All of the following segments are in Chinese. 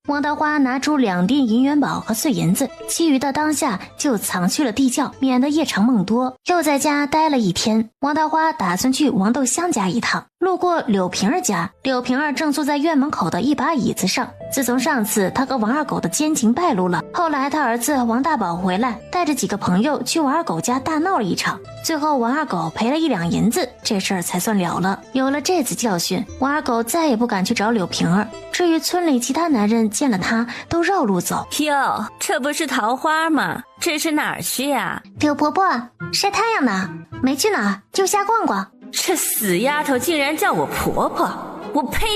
王桃花拿出2锭银元宝和碎银子，其余的当下就藏去了地窖，免得夜长梦多。又在家待了1天，王桃花打算去王豆香家一趟。路过柳萍儿家，柳萍儿正坐在院门口的一把椅子上。自从上次他和王二狗的奸情败露了，后来他儿子王大宝回来，带着几个朋友去王二狗家大闹了一场，最后王二狗赔了1两银子，这事儿才算了了。有了这次教训，王二狗再也不敢去找柳萍儿。至于村里其他男人见了他都绕路走。哟，这不是桃花吗？这是哪儿去啊？柳婆婆晒太阳呢，没去哪儿，就瞎逛逛。这死丫头竟然叫我婆婆，我呸！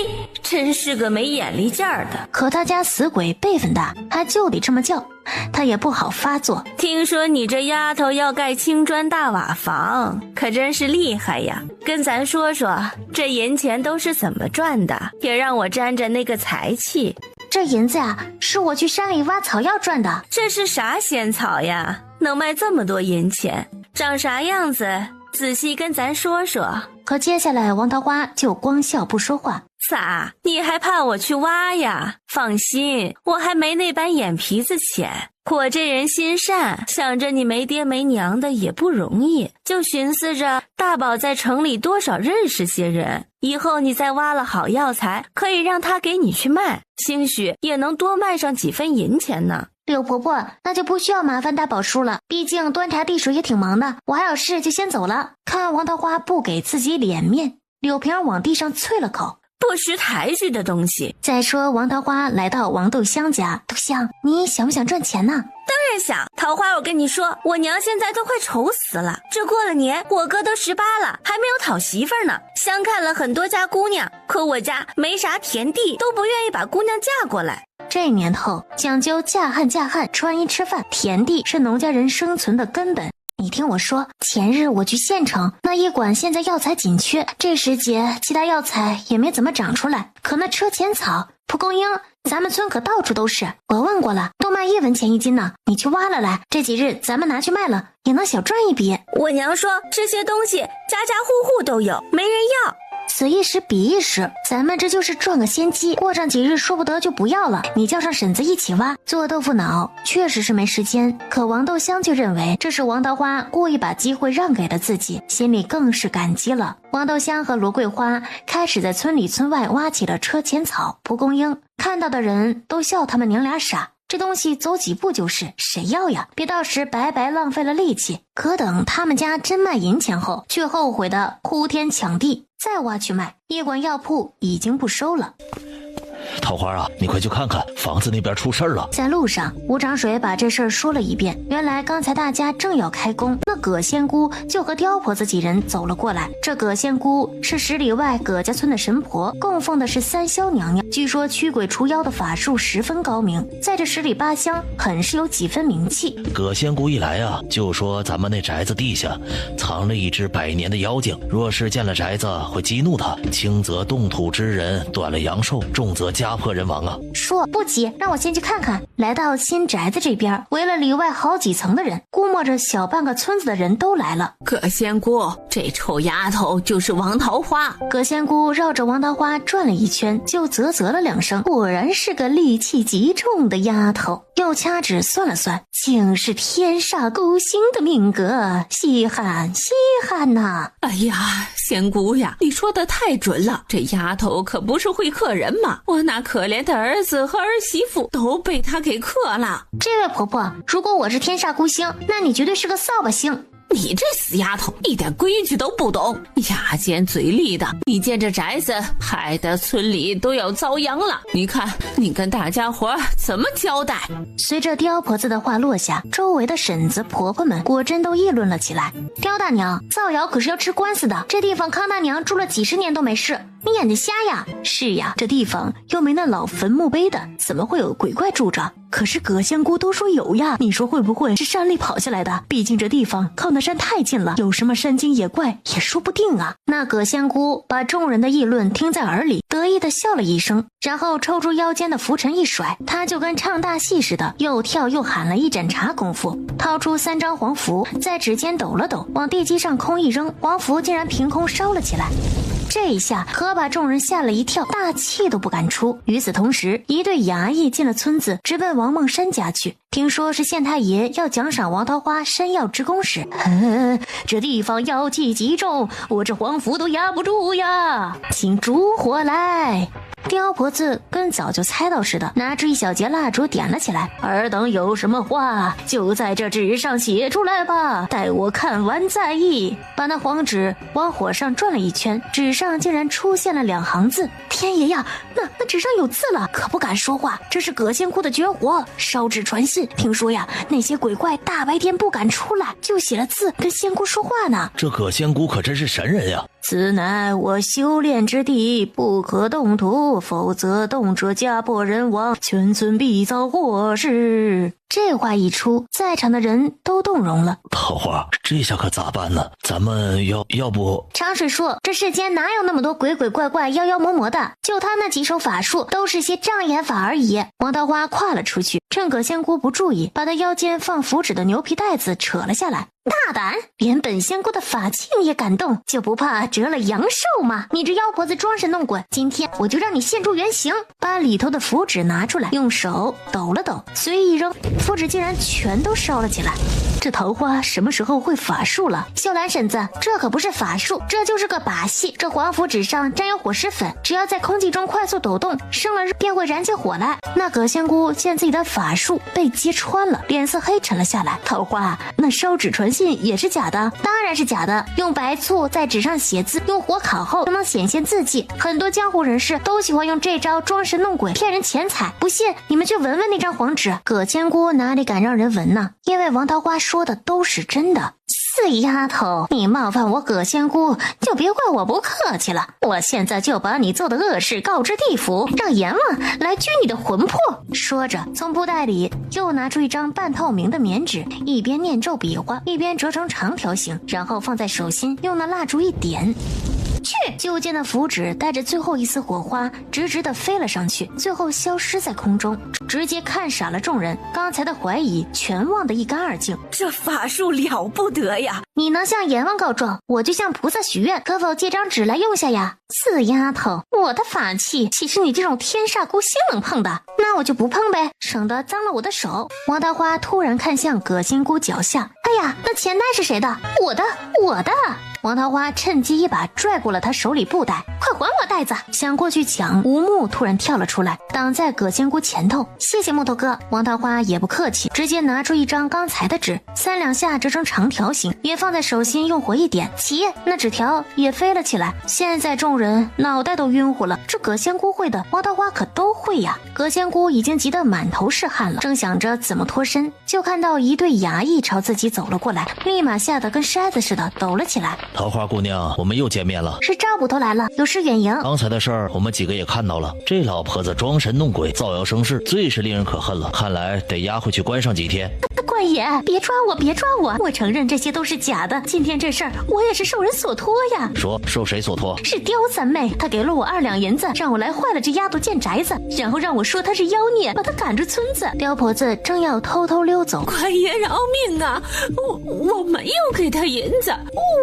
真是个没眼力见儿的。可他家死鬼辈分大，他就得这么叫，他也不好发作。听说你这丫头要盖青砖大瓦房，可真是厉害呀！跟咱说说，这银钱都是怎么赚的，也让我沾沾那个财气。这银子呀，是我去山里挖草药赚的。这是啥仙草呀？能卖这么多银钱？长啥样子？仔细跟咱说说。可接下来王桃花就光笑不说话。咋？你还怕我去挖呀？放心，我还没那般眼皮子浅。我这人心善，想着你没爹没娘的也不容易，就寻思着大宝在城里多少认识些人，以后你再挖了好药材，可以让他给你去卖，兴许也能多卖上几分银钱呢。柳婆婆，那就不需要麻烦大宝叔了，毕竟端茶递水也挺忙的，我还有事就先走了。看王桃花不给自己脸面，柳萍儿往地上啐了口。不识抬举的东西。再说王桃花来到王豆香家，豆香，你想不想赚钱呢？当然想。桃花，我跟你说，我娘现在都快愁死了。这过了年，我哥都18了，还没有讨媳妇呢。相看了很多家姑娘，可我家没啥田地，都不愿意把姑娘嫁过来。这年头讲究嫁汉嫁汉，穿衣吃饭，田地是农家人生存的根本。你听我说，前日我去县城，那医馆现在药材紧缺，这时节其他药材也没怎么长出来，可那车前草、蒲公英，咱们村可到处都是。我问过了，都卖1文钱1斤呢。你去挖了来，这几日咱们拿去卖了，也能小赚一笔。我娘说这些东西家家户户都有，没人要。此一时彼一时，咱们这就是赚个先机，过上几日说不得就不要了。你叫上婶子一起挖。做豆腐脑确实是没时间，可王豆香就认为这是王桃花故意把机会让给了自己，心里更是感激了。王豆香和罗桂花开始在村里村外挖起了车前草、蒲公英，看到的人都笑他们娘俩傻，这东西走几步就是，谁要呀？别到时白白浪费了力气。可等他们家真卖银钱后，却后悔的哭天抢地，再挖去卖，医馆药铺已经不收了。桃花啊，你快去看看，房子那边出事了。在路上，吴长水把这事儿说了一遍。原来刚才大家正要开工，那葛仙姑就和刁婆子几人走了过来。这葛仙姑是10里外葛家村的神婆，供奉的是三霄娘娘，据说驱鬼除妖的法术十分高明，在这10里8乡很是有几分名气。葛仙姑一来啊，就说咱们那宅子地下藏了一只100年的妖精，若是见了宅子会激怒他，轻则动土之人，断了阳寿，重则家破人亡啊。说不急，让我先去看看。来到新宅子这边，围了里外好几层的人，估摸着小半个村子的人都来了。葛仙姑，这臭丫头就是王桃花。葛仙姑绕着王桃花转了一圈，就啧了2声，果然是个戾气极重的丫头。又掐指算了算，竟是天煞孤星的命格，稀罕稀罕呐！哎呀，仙姑呀，你说的太准了，这丫头可不是会克人嘛，我那可怜的儿子和儿媳妇都被她给克了。这位婆婆，如果我是天煞孤星，那你绝对是个扫把星。你这死丫头，一点规矩都不懂，牙尖嘴利的，你见这宅子害得村里都要遭殃了，你看你跟大家伙怎么交代？随着刁婆子的话落下，周围的婶子婆婆们果真都议论了起来。刁大娘，造谣可是要吃官司的，这地方康大娘住了几十年都没事，你眼睛瞎呀？是呀，这地方又没那老坟墓碑的，怎么会有鬼怪住着？可是葛仙姑都说有呀，你说会不会是山里跑下来的？毕竟这地方靠那山太近了，有什么山精野怪也说不定啊。那葛仙姑把众人的议论听在耳里，得意的笑了一声，然后抽出腰间的拂尘一甩，她就跟唱大戏似的，又跳又喊了一盏茶功夫，掏出3张黄符，在指尖抖了抖，往地基上空一扔，黄符竟然凭空烧了起来。这一下可把众人吓了一跳，大气都不敢出。与此同时，一队衙役进了村子，直奔王梦山家去。听说是县太爷要奖赏王桃花山药之功时，这地方妖气极重，我这皇府都压不住呀，请烛火来。刁婆子跟早就猜到似的，拿出一小截蜡烛点了起来。尔等有什么话就在这纸上写出来吧，待我看完再议。把那黄纸往火上转了一圈，纸上竟然出现了2行字。天爷呀，那纸上有字了，可不敢说话。这是葛仙姑的绝活，烧纸传信。听说呀，那些鬼怪大白天不敢出来，就写了字跟仙姑说话呢。这葛仙姑可真是神人呀！此乃我修炼之地，不可动土，否则动者家破人亡，全村必遭祸事。这话一出，在场的人都动容了。桃花，这下可咋办呢？咱们要不……长水说，这世间哪有那么多鬼鬼怪怪妖妖魔魔的，就他那几手法术都是些障眼法而已。王桃花跨了出去，趁葛仙姑不注意，把他腰间放符纸的牛皮带子扯了下来。大胆，连本仙姑的法器你也敢动，就不怕折了阳寿吗？你这妖婆子装神弄鬼，今天我就让你现出原形。把里头的符纸拿出来，用手抖了抖，随意一扔，符纸竟然全都烧了起来。这桃花什么时候会法术了？秀兰婶子，这可不是法术，这就是个把戏。这黄符纸上沾有火石粉，只要在空气中快速抖动，生了热便会燃起火来。那葛仙姑见自己的法术被揭穿了，脸色黑沉了下来。桃花，那烧纸传信也是假的？当然是假的，用白醋在纸上写字，用火烤后就能显现字迹。很多江湖人士都喜欢用这招装神弄鬼，骗人钱财。不信你们去闻闻那张黄纸。葛仙姑哪里敢让人闻呢？因为王桃花说的都是真的。死丫头，你冒犯我葛仙姑，就别怪我不客气了。我现在就把你做的恶事告知地府，让阎王来拘你的魂魄。说着，从布袋里又拿出一张半透明的棉纸，一边念咒比划，一边折成长条形，然后放在手心，用那蜡烛一点。就见那符纸带着最后一丝火花直直地飞了上去，最后消失在空中，直接看傻了众人，刚才的怀疑全忘得一干二净。这法术了不得呀！你能向阎王告状，我就向菩萨许愿，可否借张纸来用下呀？死丫头，我的法器岂是你这种天煞孤星能碰的？那我就不碰呗，省得脏了我的手。王桃花突然看向葛仙姑脚下，哎呀，那钱袋是谁的？我的。王桃花趁机一把拽过了他手里布袋，快还我袋子！想过去抢，吴木突然跳了出来，挡在葛仙姑前头。谢谢木头哥。王桃花也不客气，直接拿出一张刚才的纸，3两下折成长条形，也放在手心，用火一点，起，那纸条也飞了起来。现在众人脑袋都晕乎了，这葛仙姑会的，王桃花可都会呀。葛仙姑已经急得满头是汗了，正想着怎么脱身，就看到一队衙役朝自己走了过来，立马吓得跟筛子似的抖了起来。桃花姑娘，我们又见面了。是赵捕头来了，有失远迎。刚才的事儿我们几个也看到了，这老婆子装神弄鬼，造谣生事，最是令人可恨了，看来得押回去关上几天。官爷，别抓我，我承认这些都是假的，今天这事儿我也是受人所托呀。说受谁所托？是刁三妹，她给了我2两银子，让我来坏了这丫头建宅子，然后让我说她是妖孽，把她赶出村子。刁婆子正要偷偷溜走，官爷饶命啊！我没有给她银子，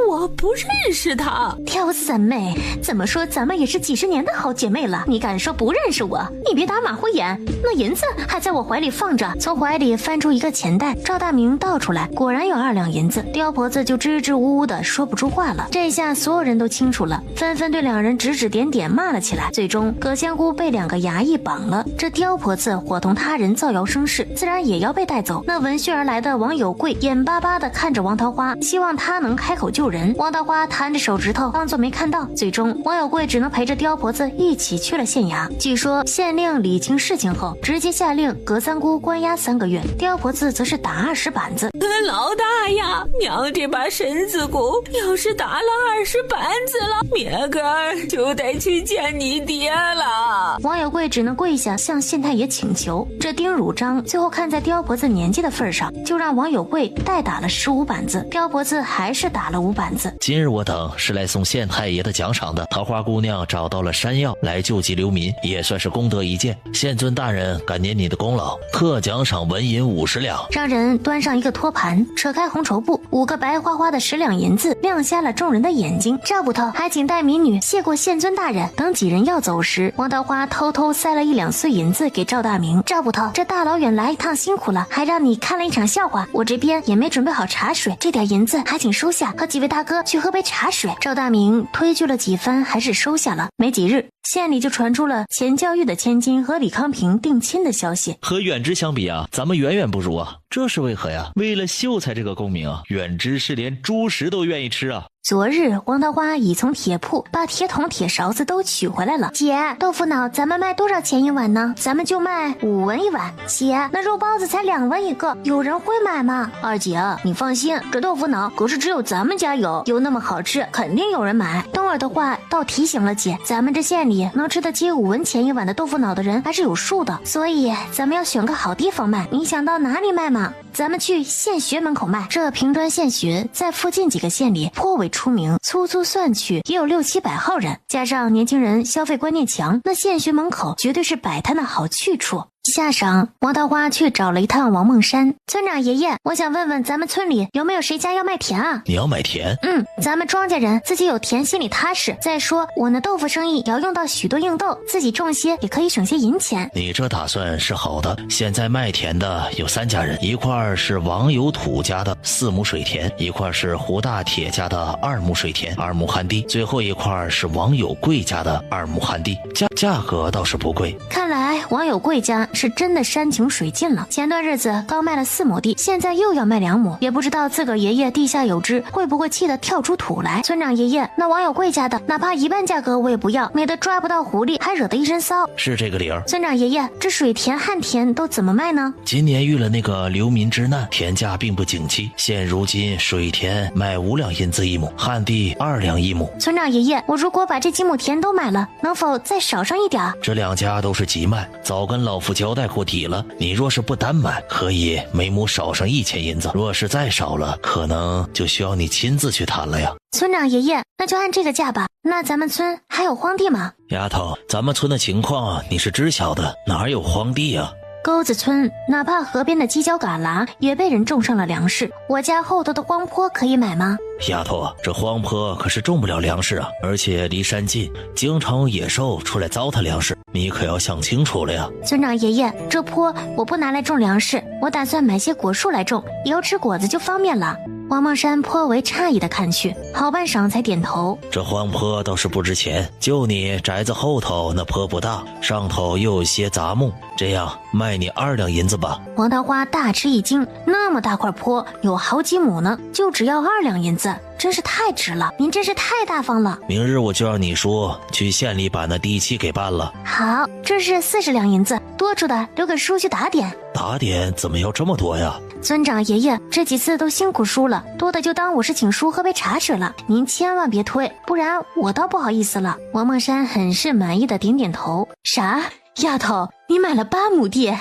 我不认识她。刁三妹，怎么说咱们也是几十年的好姐妹了，你敢说不认识我？你别打马虎眼，那银子还在我怀里放着。从怀里翻出一个钱袋，赵大明倒出来，果然有2两银子。刁婆子就支支吾吾的说不出话了。这下所有人都清楚了，纷纷对2人指指点点骂了起来。最终葛仙姑被2个衙役绑了，这刁婆子伙同他人造谣生事，自然也要被带走。那闻讯而来的王有贵眼巴巴的看着王桃花，希望他能开口救人。王桃花弹着手指头当作没看到，最终王有贵只能陪着刁婆子一起去了县衙。据说县令理清事情后，直接下令葛三姑关押3个月，刁婆子则是打20板子。老大呀，娘这把身子骨要是打了20板子了，明个儿就得去见你爹了。王有贵只能跪下向县太爷请求。这丁汝章最后看在刁婆子年纪的份上，就让王有贵代打了15板子，刁婆子还是打了5板子。今日我等是来送县太爷的奖赏的。桃花姑娘找到了山药来救济流民，也算是功德一件。县尊大人感念你的功劳，特奖赏纹银50两。让人端上一个托盘，扯开红绸布，5个白花花的10两银子亮瞎了众人的眼睛。赵捕头还请带民女谢过县尊大人。等几人要走时，王桃花偷偷塞了1两碎银子给赵大明。赵捕头，这大老远来一趟辛苦了，还让你看了一场笑话，我这边也没准备好茶水，这点银子还请收下，和几位大哥去喝杯茶水。赵大明推拒了几番，还是收下了。没几日，县里就传出了钱教育的千金和李康平定亲的消息。和远之相比啊，咱们远远不如啊，这是为何呀？为了秀才这个功名啊，远之是连猪食都愿意吃啊。昨日王桃花已从铁铺把铁桶铁勺子都取回来了。姐，豆腐脑咱们卖多少钱一碗呢？咱们就卖5文一碗。姐，那肉包子才2文一个，有人会买吗？二姐，你放心，这豆腐脑可是只有咱们家有，又那么好吃，肯定有人买。冬儿的话倒提醒了姐，咱们这县里能吃得起5文钱一碗的豆腐脑的人还是有数的，所以咱们要选个好地方卖。你想到哪里卖吗？咱们去县学门口卖。这平川县学在附近几个县里颇为出名，粗粗算去也有600-700号人，加上年轻人消费观念强，那县学门口绝对是摆摊的好去处。下晌，王桃花去找了一趟王梦山。村长爷爷，我想问问咱们村里有没有谁家要卖田啊？你要买田？咱们庄稼人自己有田心里踏实。再说我那豆腐生意也要用到许多硬豆，自己种些也可以省些银钱。你这打算是好的。现在卖田的有3家人，一块是王有土家的4亩水田，一块是胡大铁家的2亩水田，2亩旱地，最后一块是王有贵家的2亩旱地，价格倒是不贵。看来王有贵家是真的山穷水尽了，前段日子刚卖了4亩地，现在又要卖2亩，也不知道自个儿爷爷地下有知，会不会气得跳出土来。村长爷爷，那王有贵家的哪怕1半价格我也不要，免得抓不到狐狸还惹得一身骚。是这个理儿。村长爷爷，这水田旱田都怎么卖呢？今年遇了那个流民之难，田价并不景气，现如今水田卖5两银子1亩，旱地2两1亩。村长爷爷，我如果把这几亩田都买了，能否再少上一点？这2家都是急卖，早跟老夫交代过底了，你若是不单买，可以每亩少上1000银子，若是再少了，可能就需要你亲自去谈了呀。村长爷爷，那就按这个价吧。那咱们村还有荒地吗？丫头，咱们村的情况你是知晓的，哪有荒地啊？沟子村哪怕河边的犄角旮旯也被人种上了粮食，我家后头的荒坡可以买吗？丫头啊，这荒坡可是种不了粮食啊，而且离山近，经常有野兽出来糟蹋粮食，你可要想清楚了呀。村长爷爷，这坡我不拿来种粮食，我打算买些果树来种，以后吃果子就方便了。王梦山颇为诧异地看去，好半晌才点头。这荒坡倒是不值钱，就你宅子后头那坡不大，上头又有些杂木，这样卖你2两银子吧。王桃花大吃一惊，那么大块坡有好几亩呢，就只要2两银子，真是太值了，您真是太大方了。明日我就让你叔去县里把那地契给办了。好，这是40两银子，多出的留给叔去打点。打点怎么要这么多呀？村长爷爷，这几次都辛苦叔了，多的就当我是请叔喝杯茶水了，您千万别推，不然我倒不好意思了。王梦山很是满意的点点头。啥？丫头，你买了8亩地？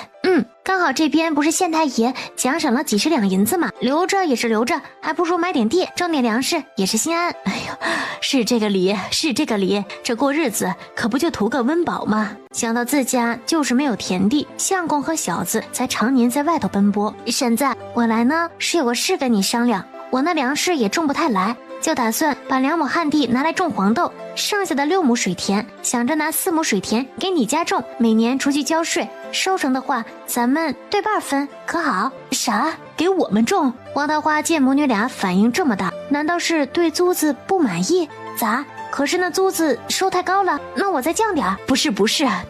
刚好这边不是县太爷奖赏了几10两银子嘛，留着也是留着，还不如买点地，种点粮食也是心安。哎呦，是这个理，是这个理，这过日子可不就图个温饱吗？想到自家就是没有田地，相公和小子才常年在外头奔波。婶子，我来呢是有个事跟你商量，我那粮食也种不太来，就打算把2亩旱地拿来种黄豆，剩下的6亩水田想着拿4亩水田给你家种，每年出去交税，收成的话咱们对半分可好？啥？给我们种？王桃花见母女俩反应这么大，难道是对租子不满意？咋？可是那租子收太高了，那我再降点。不是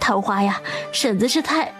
桃花呀，婶子是太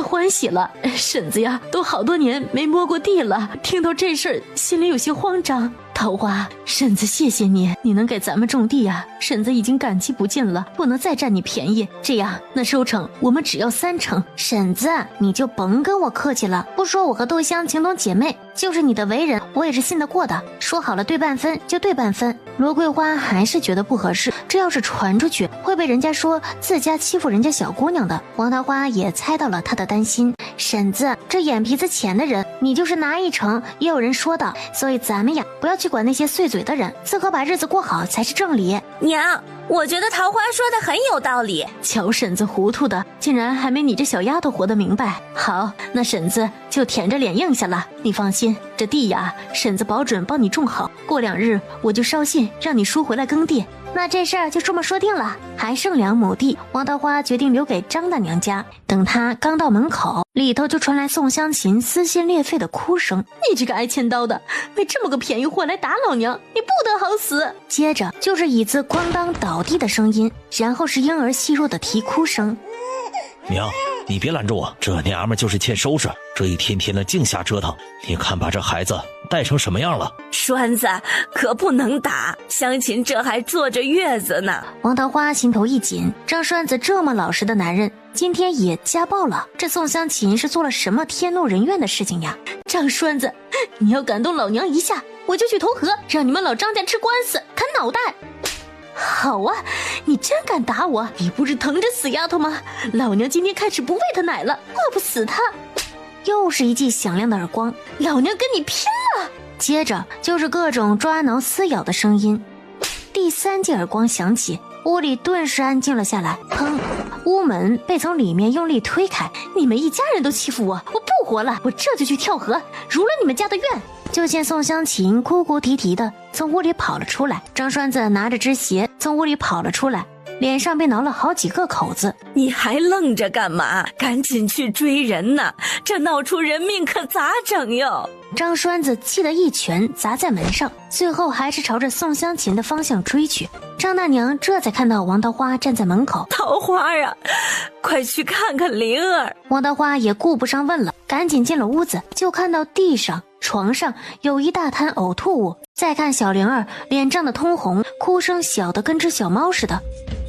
欢喜了，婶子呀，都好多年没摸过地了，听到这事儿心里有些慌张。桃花，婶子谢谢你，你能给咱们种地呀，婶子已经感激不尽了，不能再占你便宜。这样，那收成我们只要3成。婶子，你就甭跟我客气了，不说我和豆香情同姐妹，就是你的为人，我也是信得过的。说好了对半分就对半分。罗桂花还是觉得不合适，这要是传出去，会被人家说自家欺负人家小姑娘的。王桃花也猜到了她的担心。婶子，这眼皮子浅的人，你就是拿1成也有人说的，所以咱们呀，不要去管那些碎嘴的人，自个把日子过好才是正理。娘，我觉得桃花说的很有道理。瞧婶子糊涂的，竟然还没你这小丫头活得明白。好，那婶子就舔着脸应下了。你放心，这地呀，婶子保准帮你种好。过2日我就捎信让你叔回来耕地。那这事儿就这么说定了。还剩2亩地，王桃花决定留给张大娘家。等她刚到门口，里头就传来宋香琴撕心裂肺的哭声：“你这个挨千刀的，为这么个便宜货来打老娘，你不得好死！”接着就是椅子哐当倒地的声音，然后是婴儿细弱的啼哭声。娘，你别拦着我，这娘们就是欠收拾，这一天天的净瞎折腾，你看把这孩子带成什么样了？栓子可不能打，香琴这还坐着月子呢。王桃花心头一紧，张栓子这么老实的男人，今天也家暴了。这宋香琴是做了什么天怒人怨的事情呀？张栓子，你要感动老娘一下，我就去投河，让你们老张家吃官司砍脑袋。好啊，你真敢打我，你不是疼着死丫头吗？老娘今天开始不喂她奶了，饿不死她。又是一记响亮的耳光，老娘跟你拼了！接着就是各种抓挠撕咬的声音。第3记耳光响起，屋里顿时安静了下来。砰！屋门被从里面用力推开。你们一家人都欺负我，我不活了，我这就去跳河，如了你们家的愿。就见宋香琴哭哭啼啼的从屋里跑了出来，张栓子拿着只鞋从屋里跑了出来，脸上被挠了好几个口子。你还愣着干嘛？赶紧去追人呐！这闹出人命可咋整哟？张栓子气得一拳砸在门上，最后还是朝着宋香琴的方向追去。张大娘这才看到王桃花站在门口。桃花啊，快去看看灵儿！王桃花也顾不上问了，赶紧进了屋子，就看到地上床上有一大滩呕吐物，再看小灵儿脸涨得通红，哭声小得跟只小猫似的，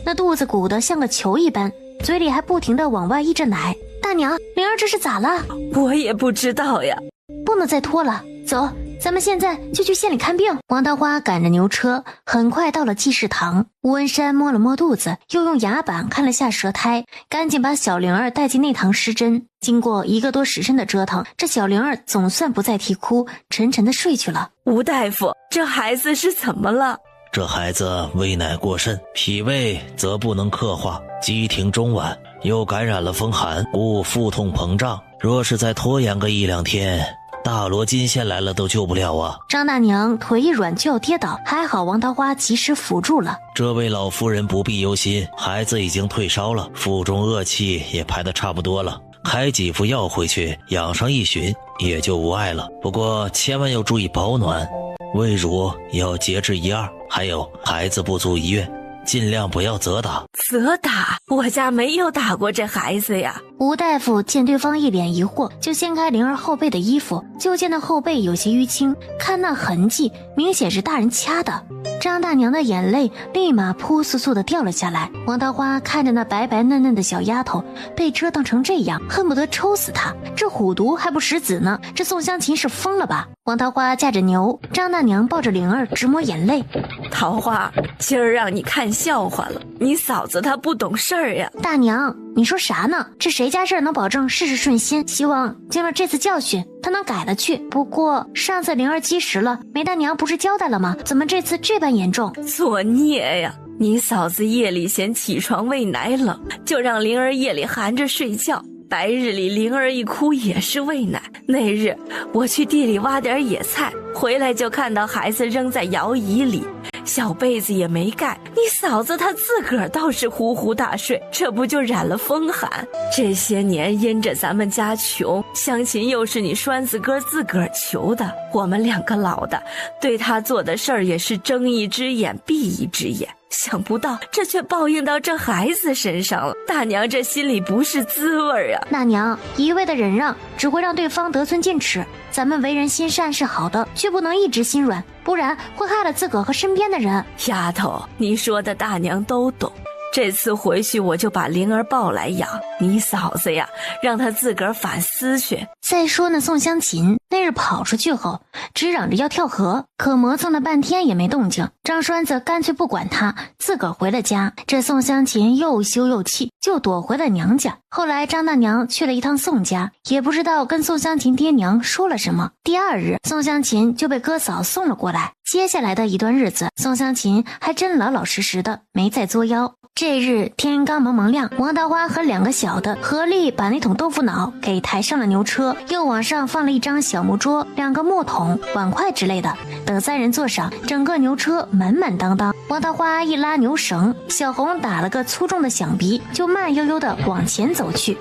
那肚子鼓得像个球一般，嘴里还不停地往外溢着奶。大娘，灵儿这是咋了？我也不知道呀。不能再拖了，走，咱们现在就去县里看病。王桃花赶着牛车，很快到了济世堂。吴文山摸了摸肚子，又用牙板看了下舌苔，赶紧把小灵儿带进内堂施针。经过1个多时辰的折腾，这小灵儿总算不再啼哭，沉沉的睡去了。吴大夫，这孩子是怎么了？这孩子喂奶过甚，脾胃则不能克化，机停中脘，又感染了风寒，故腹痛膨胀。若是再拖延个1-2天，大罗金仙来了都救不了啊！张大娘腿一软就要跌倒，还好王桃花及时扶住了。这位老夫人不必忧心，孩子已经退烧了，腹中恶气也排得差不多了，开几副药回去养上1旬也就无碍了。不过千万要注意保暖，喂乳要节制1-2，还有孩子不足1月，尽量不要责打。责打？我家没有打过这孩子呀。吴大夫见对方一脸疑惑，就掀开灵儿后背的衣服，就见那后背有些淤青，看那痕迹明显是大人掐的。张大娘的眼泪立马扑簌簌的掉了下来。王桃花看着那白白嫩嫩的小丫头被折腾成这样，恨不得抽死她。这虎毒还不食子呢，这宋香琴是疯了吧？王桃花驾着牛，张大娘抱着灵儿直抹眼泪。桃花，今儿让你看笑话了，你嫂子她不懂事儿呀。大娘，你说啥呢？这谁家事儿能保证事事顺心？希望经了这次教训，她能改了去。不过上次灵儿积食了，梅大娘不是交代了吗？怎么这次这般严重？作孽呀！你嫂子夜里嫌起床喂奶冷，就让灵儿夜里含着睡觉。白日里灵儿一哭也是喂奶。那日我去地里挖点野菜，回来就看到孩子扔在摇椅里，小被子也没盖。你嫂子她自个儿倒是呼呼大睡，这不就染了风寒？这些年因着咱们家穷，香琴又是你栓子哥自个儿求的，我们2个老的对他做的事儿也是睁一只眼闭一只眼，想不到这却报应到这孩子身上了。大娘这心里不是滋味啊！大娘一味的忍让只会让对方得寸进尺，咱们为人心善是好的，却不能一直心软，不然会害了自个儿和身边的人。丫头，你说的大娘都懂。这次回去我就把灵儿抱来养，你嫂子呀，让她自个儿反思去。再说那宋香琴那日跑出去后，只嚷着要跳河，可磨蹭了半天也没动静。张栓子干脆不管他，自个儿回了家。这宋香琴又羞又气，就躲回了娘家。后来张大娘去了一趟宋家，也不知道跟宋香琴爹娘说了什么。第二日，宋香琴就被哥嫂送了过来。接下来的一段日子，宋香琴还真老老实实的，没再作妖。这日天刚蒙蒙亮，王桃花和2个小的合力把那桶豆腐脑给抬上了牛车，又往上放了一张小木桌、2个木桶、碗筷之类的。等3人坐上，整个牛车满满当当。王桃花一拉牛绳，小红打了个粗重的响鼻，就慢悠悠的往前走去。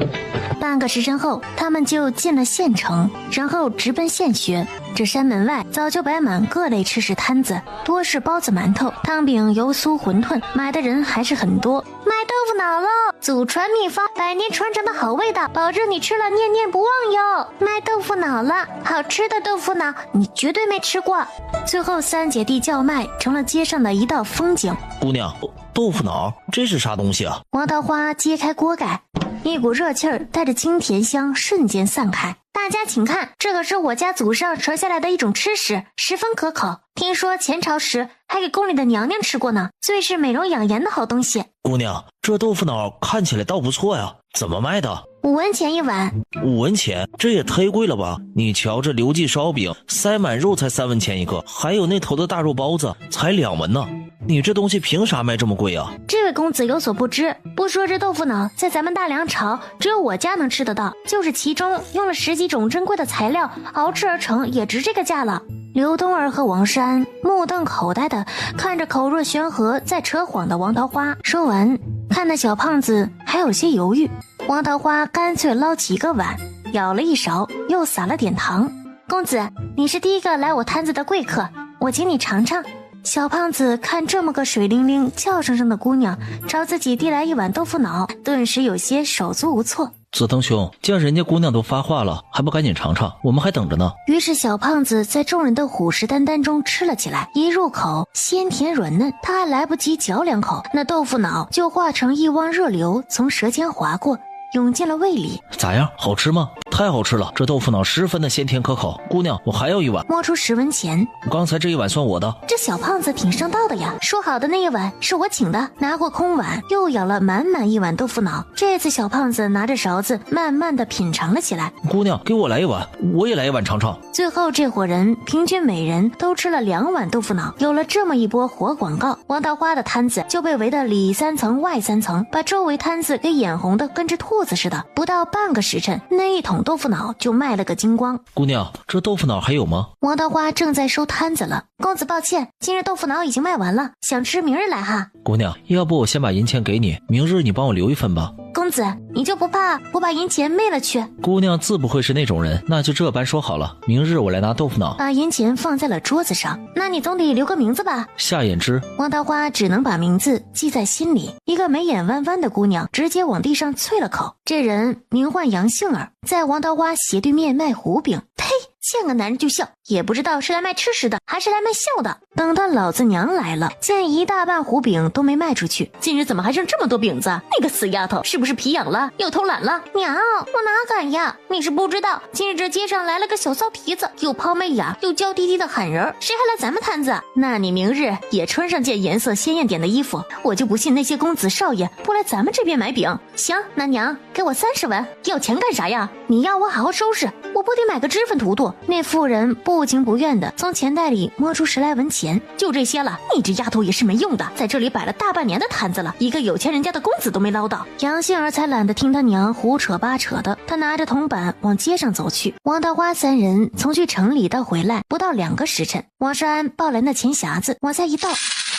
半个时辰后，他们就进了县城，然后直奔县学。这山门外早就摆满各类吃食摊子，多是包子、馒头、汤饼、油酥、馄饨，买的人还是很多。卖豆腐脑喽，祖传秘方，100年传承的好味道，保证你吃了念念不忘哟。卖豆腐脑了，好吃的豆腐脑你绝对没吃过。最后3姐弟叫卖成了街上的一道风景。姑娘，豆腐脑这是啥东西啊？王桃花揭开锅盖，一股热气儿带着清甜香瞬间散开。大家请看，这可是我家祖上传下来的一种吃食，十分可口。听说前朝时还给宫里的娘娘吃过呢，最是美容养颜的好东西。姑娘，这豆腐脑看起来倒不错呀，怎么卖的？5文钱一碗。5文钱？这也忒贵了吧？你瞧这刘记烧饼，塞满肉才3文钱一个，还有那头的大肉包子才2文呢。你这东西凭啥卖这么贵啊？这位公子有所不知，不说这豆腐脑在咱们大梁朝只有我家能吃得到，就是其中用了10几种珍贵的材料熬制而成，也值这个价了。刘冬儿和王山目瞪口呆的看着口若悬河在扯谎的王桃花，说完看那小胖子还有些犹豫。王桃花干脆捞起一个碗，舀了一勺，又撒了点糖。公子，你是第一个来我摊子的贵客，我请你尝尝。小胖子看这么个水灵灵俏生生的姑娘朝自己递来一碗豆腐脑，顿时有些手足无措。紫藤兄，既然人家姑娘都发话了，还不赶紧尝尝，我们还等着呢。于是小胖子在众人的虎视眈眈中吃了起来，一入口鲜甜软嫩，他还来不及嚼2口，那豆腐脑就化成一汪热流从舌尖划过，涌进了胃里。咋样，好吃吗？太好吃了，这豆腐脑十分的鲜甜可口。姑娘，我还要1碗。摸出10文钱。刚才这1碗算我的。这小胖子挺上道的呀，说好的那1碗是我请的。拿过空碗，又舀了满满1碗豆腐脑。这次小胖子拿着勺子慢慢的品尝了起来。姑娘，给我来1碗，我也来1碗尝尝。最后这伙人平均每人都吃了2碗豆腐脑。有了这么一波活广告，王桃花的摊子就被围得里3层外3层，把周围摊子给眼红的跟只兔子似的。不到半个时辰，那一桶豆腐脑就卖了个精光。姑娘，这豆腐脑还有吗？王桃花正在收摊子了。公子抱歉，今日豆腐脑已经卖完了，想吃明日来哈。姑娘，要不我先把银钱给你，明日你帮我留1份吧。公子，你就不怕我把银钱昧了去？姑娘自不会是那种人，那就这般说好了，明日我来拿豆腐脑。把银钱放在了桌子上。那你总得留个名字吧？夏衍之。王桃花只能把名字记在心里。一个眉眼弯弯的姑娘直接往地上啐了口。这人名唤杨杏儿，在王桃花斜对面卖糊饼。呸！见个男人就笑，也不知道是来卖吃食的还是来卖笑的。等到老子娘来了，见一大半糊饼都没卖出去，今日怎么还剩这么多饼子？那个死丫头是不是皮痒了，又偷懒了？娘，我哪敢呀！你是不知道，今日这街上来了个小骚蹄子，又抛媚眼又娇滴滴的喊人，谁还来咱们摊子？那你明日也穿上件颜色鲜艳点的衣服，我就不信那些公子少爷不来咱们这边买饼。行，那娘给我30文，要钱干啥呀？你要我好好收拾，我不得买个脂粉涂涂。那妇人不情不愿的从钱袋里摸出10来文钱，就这些了，你这丫头也是没用的，在这里摆了大半年的摊子了，一个有钱人家的公子都没捞到。杨杏儿才懒得听他娘胡扯八扯的，他拿着铜板往街上走去。王桃花3人从去城里到回来不到2个时辰，王世安抱来那钱匣子往下一倒，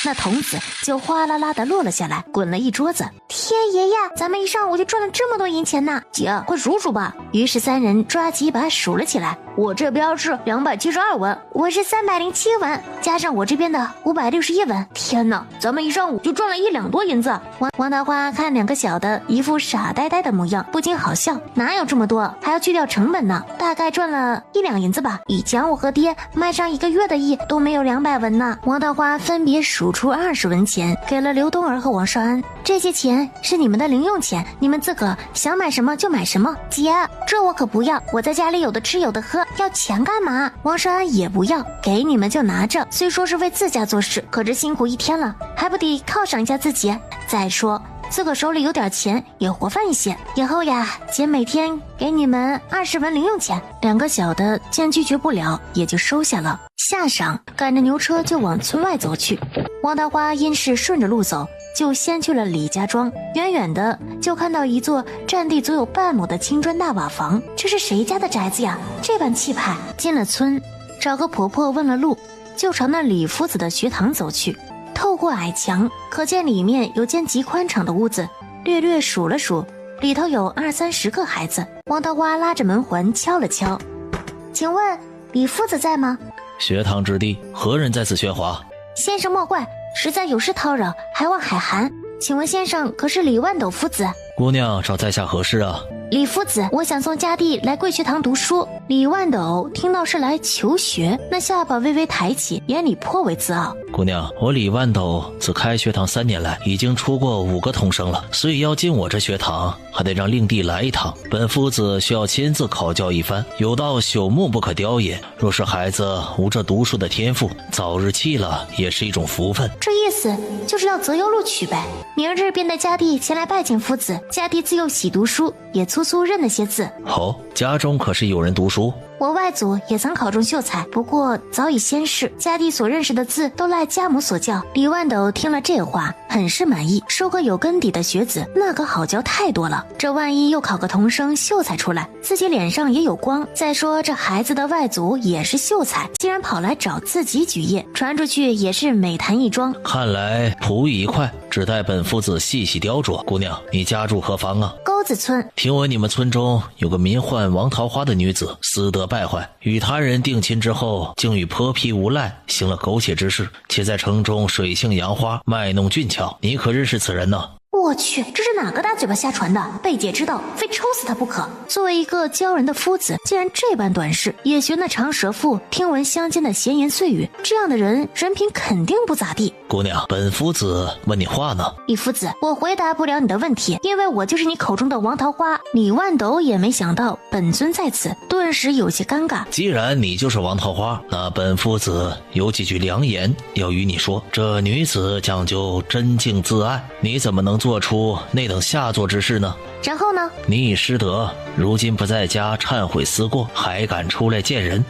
那铜子就哗啦啦的落了下来，滚了一桌子。天爷呀，咱们一上午就赚了这么多银钱呢！姐，快数数吧。于是3人抓起一把数了起来。我这边是272文，我是307文，加上我这边的561文。天哪，咱们一上午就赚了1两多银子。王桃花看2个小的一副傻呆呆的模样，不禁好笑，哪有这么多，还要去掉成本呢？大概赚了1两银子吧。以前我和爹卖上1个月的艺都没有200文呢。王桃花分别数出20文钱给了刘冬儿和王少安，这些钱是你们的零用钱，你们自个想买什么就买什么。姐，这我可不要，我在家里有的吃有的喝，要钱干嘛？王少安也不要，给你们就拿着，虽说是为自家做事，可这辛苦一天了，还不得犒赏一下自己？再说自个手里有点钱也活泛一些，以后呀，姐每天给你们20文零用钱。2个小的见拒绝不了，也就收下了。下晌，赶着牛车就往村外走去。王大花因是顺着路走，就先去了李家庄。远远的就看到一座占地足有半亩的青砖大瓦房，这是谁家的宅子呀？这般气派。进了村，找个婆婆问了路，就朝那李夫子的学堂走去。透过矮墙，可见里面有间极宽敞的屋子，略略数了数，里头有20-30个孩子。王大花拉着门环敲了敲，请问李夫子在吗？学堂之地，何人在此喧哗？先生莫怪，实在有事叨扰，还望海涵。请问先生可是李万斗夫子？姑娘找在下何事啊？李夫子，我想送家弟来贵学堂读书。李万斗听到是来求学，那下巴微微抬起，眼里颇为自傲。姑娘，我李万斗自开学堂3年来，已经出过5个童生了，所以要进我这学堂，还得让令弟来一趟。本夫子需要亲自考教一番，有道朽木不可雕也。若是孩子无这读书的天赋，早日弃了也是一种福分。这意思就是要择优录取呗。明日便带家弟前来拜见夫子，家弟自幼喜读书，也粗粗认了些字。家中可是有人读书？我外祖也曾考中秀才，不过早已仙逝，家弟所认识的字都赖家母所教。李万斗听了这话，很是满意，收个有根底的学子，那可好教太多了。这万一又考个童生秀才出来，自己脸上也有光。再说这孩子的外祖也是秀才，竟然跑来找自己举业，传出去也是美谈一桩。看来璞玉一块，只待本夫子细细雕琢。姑娘，你家住何方啊？沟子村。听闻你们村中有个名唤王桃花的女子，私德败坏，与他人定亲之后，竟与泼皮无赖行了苟且之事，且在城中水性杨花，卖弄俊俏。你可认识此人呢？我去，这是哪个大嘴巴瞎传的？被姐知道，非抽死他不可。作为一个教人的夫子，竟然这般短视，也学那长舌妇听闻乡间的闲言碎语，这样的人人品肯定不咋地。姑娘，本夫子问你话呢。李夫子，我回答不了你的问题，因为我就是你口中的王桃花。李万斗也没想到本尊在此，顿时有些尴尬。既然你就是王桃花，那本夫子有几句良言要与你说。这女子讲究真敬自爱，你怎么能做出那等下作之事呢？然后呢？你已失德，如今不在家忏悔思过，还敢出来见人？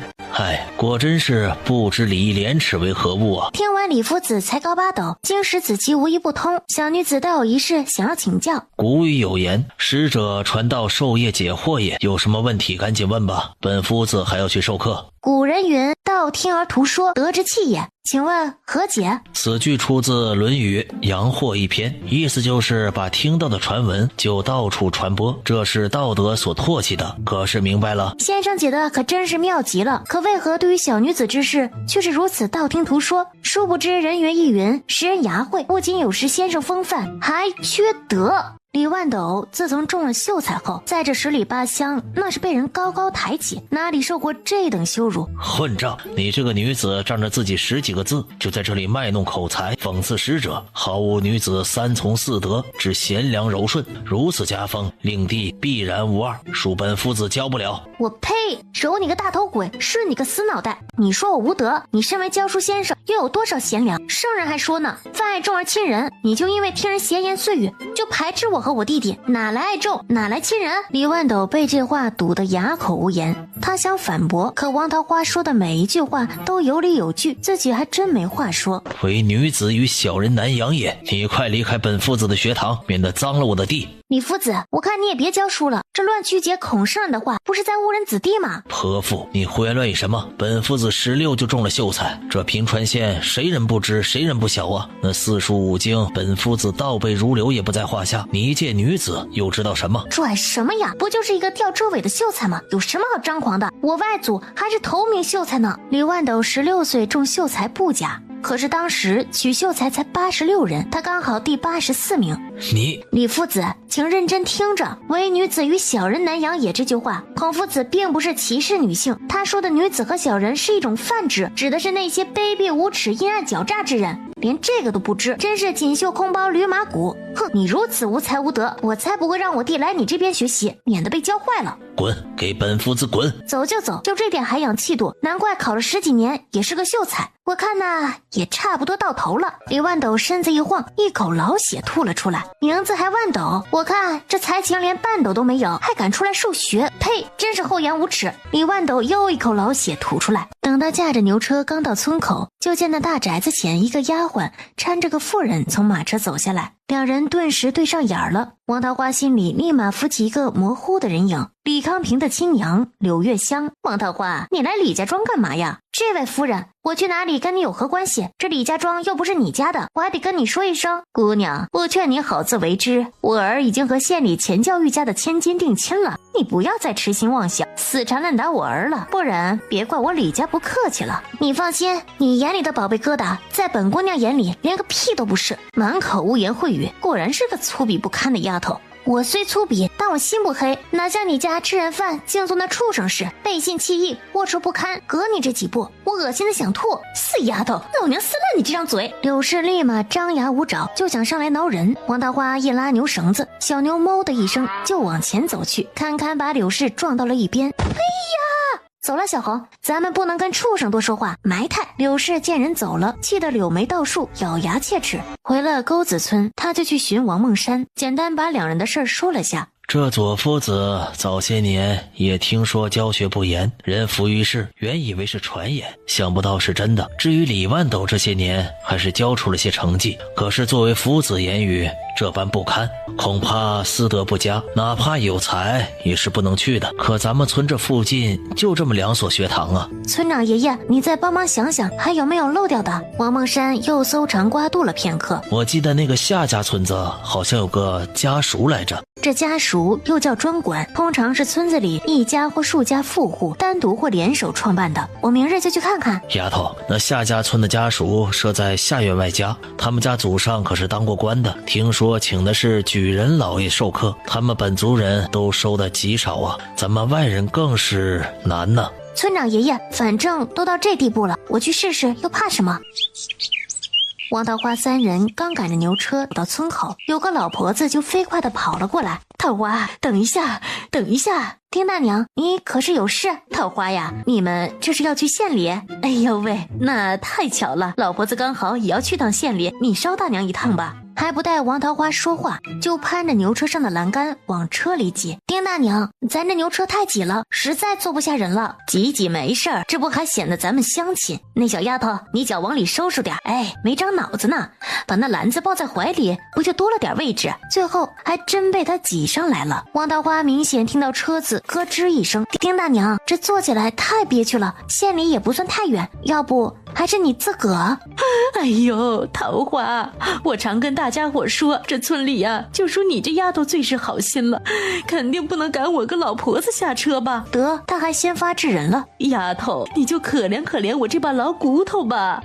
果真是不知礼义廉耻为何物啊！听闻李夫子才高8斗，经史子集无一不通，小女子倒有一事想要请教。古语有言，使者传道授业解惑也，有什么问题赶紧问吧，本夫子还要去授课。古人云，道听而图说，德之器也。请问何解？此句出自《论语·阳货》一篇，意思就是把听到的传闻就到处传播，这是道德所唾弃的。可是明白了？先生解的可真是妙极了，可为何对于小女子之事却是如此道听途说？殊不知人云亦云，识人牙慧，不仅有失先生风范，还缺德。李万斗自从中了秀才后，在这10里8乡那是被人高高抬起，哪里受过这等羞辱？混账！你这个女子仗着自己10几个字，就在这里卖弄口才，讽刺使者，毫无女子3从4德之贤良柔顺，如此家风，令弟必然无二，恕本夫子教不了。我呸！揉你个大头鬼，顺你个死脑袋！你说我无德，你身为教书先生，又有多少贤良？圣人还说呢，犯爱众而亲仁，你就因为听人闲言碎语，就排斥我和我弟弟，哪来爱众，哪来亲人？李万斗被这话堵得哑口无言，他想反驳，可王桃花说的每一句话都有理有据，自己还真没话说。唯女子与小人难养也，你快离开本夫子的学堂，免得脏了我的地。李夫子，我看你也别教书了，这乱曲解孔圣人的话，不是在误人子弟吗？泼妇，你胡言乱语什么？本夫子16就中了秀才，这平川县谁人不知，谁人不晓啊？那4书5经，本夫子倒背如流也不在话下。你一介女子又知道什么？拽什么呀？不就是一个吊车尾的秀才吗？有什么好张狂的？我外祖还是头名秀才呢。李万斗16岁中秀才不假，可是当时取秀才才86人，他刚好第84名。你李夫子，请认真听着，唯女子与小人难养也这句话，孔夫子并不是歧视女性，他说的女子和小人是一种泛指，指的是那些卑鄙无耻、阴暗狡诈之人。连这个都不知，真是锦绣空包驴马骨！哼，你如此无才无德，我才不会让我弟来你这边学习，免得被教坏了。滚，给本夫子滚！走就走，就这点涵养气度，难怪考了10几年也是个秀才。我看呐，也差不多到头了。李万斗身子一晃，一口老血吐了出来，名字还万斗，我看这才情连半斗都没有，还敢出来受学，呸，真是厚颜无耻！李万斗又一口老血吐出来。等他驾着牛车刚到村口，就见那大宅子前一个丫鬟搀着个妇人从马车走下来，两人顿时对上眼了。王桃花心里立马浮起一个模糊的人影，李康平的亲娘柳月香。王桃花，你来李家庄干嘛呀？这位夫人，我去哪里跟你有何关系？这李家庄又不是你家的，我还得跟你说一声。姑娘，我劝你好自为之，我儿已经和县里前教育家的千金定亲了，你不要再痴心妄想，死缠烂打我儿了，不然别怪我李家不客气了。你放心，你眼里的宝贝疙瘩，在本姑娘眼里连个屁都不是，满口污言秽语，果然是个粗鄙不堪的丫头。我虽粗鄙，但我心不黑，哪像你家吃人饭净做那畜生事，背信弃义，龌龊不堪。隔你这几步，我恶心的想吐。死丫头，老娘撕烂你这张嘴！柳氏立马张牙舞爪，就想上来挠人。王桃花一拉牛绳子，小牛哞的一声就往前走去，堪堪把柳氏撞到了一边。哎呀！走了，小红，咱们不能跟畜生多说话，埋汰。柳氏见人走了，气得柳眉倒竖，咬牙切齿。回了沟子村，他就去寻王梦山，简单把两人的事儿说了下。这左夫子早些年也听说教学不严，人浮于事，原以为是传言，想不到是真的。至于李万斗这些年还是教出了些成绩，可是作为夫子言语这般不堪，恐怕私德不佳，哪怕有才也是不能去的。可咱们村这附近就这么2所学堂啊。村长爷爷，你再帮忙想想还有没有漏掉的。王梦山又搜肠刮肚了片刻，我记得那个夏家村子好像有个家塾来着，这家塾又叫专管，通常是村子里一家或数家富户单独或联手创办的。我明日就去看看。丫头，那夏家村的家塾设在夏员外家，他们家祖上可是当过官的，听说请的是举人老爷授课，他们本族人都收的极少啊，咱们外人更是难呢。村长爷爷，反正都到这地步了，我去试试又怕什么？王桃花3人刚赶着牛车到村口，有个老婆子就飞快地跑了过来。桃花，等一下，等一下，丁大娘，你可是有事？桃花呀，你们这是要去县里？哎呦喂，那太巧了，老婆子刚好也要去趟县里，你捎大娘一趟吧。还不待王桃花说话，就攀着牛车上的栏杆往车里挤。丁大娘，咱这牛车太挤了，实在坐不下人了。挤挤没事儿，这不还显得咱们乡亲。那小丫头，你脚往里收拾点，哎，没长脑子呢，把那篮子抱在怀里，不就多了点位置？最后还真被他挤上来了。王桃花明显听到车子咯吱一声。丁大娘，这坐起来太憋屈了，县里也不算太远，要不还是你自个儿。哎呦，桃花，我常跟大家伙说，这村里呀，就说你这丫头最是好心了，肯定不能赶我个老婆子下车吧？得，他还先发制人了。丫头，你就可怜可怜我这把老骨头吧。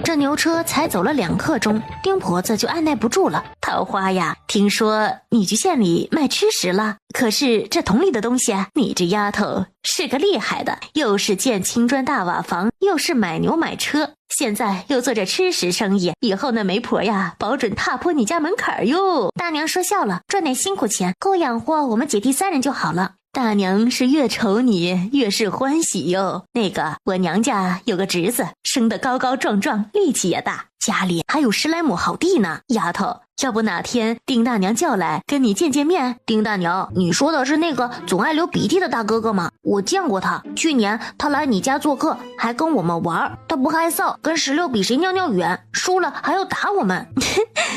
这牛车才走了2刻钟，丁婆子就按耐不住了。桃花呀，听说你去县里卖吃食了，可是这桶里的东西，你这丫头是个厉害的，又是建青砖大瓦房，又是买牛买车，现在又做着吃食生意，以后那媒婆呀，保准踏破你家门槛哟。大娘说笑了，赚点辛苦钱，够养活我们姐弟3人就好了。大娘是越瞅你越是欢喜哟。那个，我娘家有个侄子，生得高高壮壮，力气也大，家里还有10来亩好地呢。丫头，要不哪天丁大娘叫来跟你见见面？丁大娘，你说的是那个总爱流鼻涕的大哥哥吗？我见过他，去年他来你家做客，还跟我们玩，他不害臊，跟16比谁尿尿远，输了还要打我们。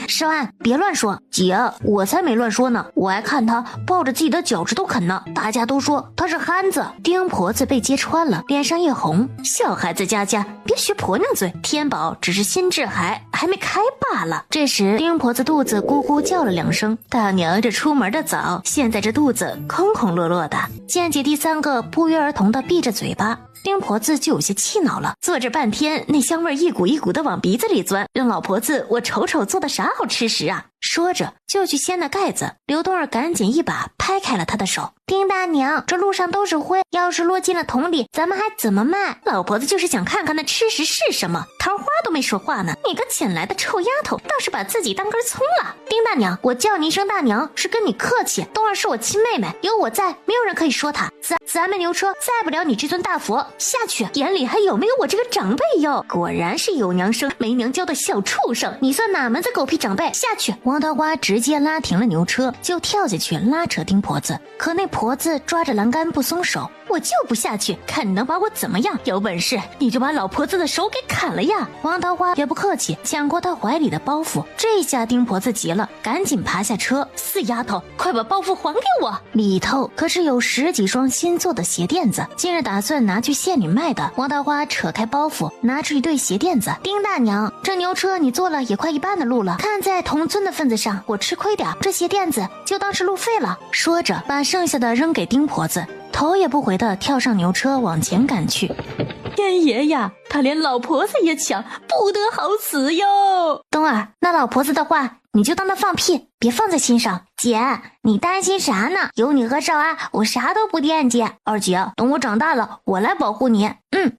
少安，别乱说，姐，我才没乱说呢，我还看他抱着自己的脚趾头啃呢，大家都说他是憨子。丁婆子被揭穿了，脸上一红，小孩子家家别学婆娘嘴，天宝只是心智还没开罢了。这时丁婆子肚子咕咕叫了2声，大娘这出门的早，现在这肚子空空落落的。见姐弟3个不约而同的闭着嘴巴，丁婆子就有些气恼了，坐这半天那香味一股一股的往鼻子里钻，让老婆子我瞅瞅做的啥好吃食啊。说说着就去掀那盖子。刘冬儿赶紧一把拍开了他的手。丁大娘，这路上都是灰，要是落进了桶里，咱们还怎么卖？老婆子就是想看看那吃食是什么。桃花都没说话呢，你个捡来的臭丫头，倒是把自己当根葱了。丁大娘，我叫你一声大娘是跟你客气，冬儿是我亲妹妹，有我在，没有人可以说她。咱们牛车载不了你这尊大佛，下去，眼里还有没有我这个长辈哟？果然是有娘生没娘教的小畜生，你算哪门子狗屁长辈？下去！王桃花直接拉停了牛车，就跳下去拉扯丁婆子，可那婆子抓着栏杆不松手，我就不下去，看你能把我怎么样？有本事你就把老婆子的手给砍了呀！王桃花也不客气，抢过她怀里的包袱。这下丁婆子急了，赶紧爬下车，死丫头，快把包袱还给我！里头可是有10几双新做的鞋垫子，今日打算拿去县里卖的。王桃花扯开包袱，拿出一对鞋垫子。丁大娘，这牛车你坐了也快一半的路了，看在同村的份子上，我吃亏点，这鞋垫子就当是路费了。说着，把剩下的扔给丁婆子，头也不回的跳上牛车往前赶去。天爷呀，他连老婆子也抢，不得好死哟！冬儿，那老婆子的话你就当他放屁，别放在心上。姐，你担心啥呢？有你和少安，我啥都不惦记。二姐，等我长大了，我来保护你。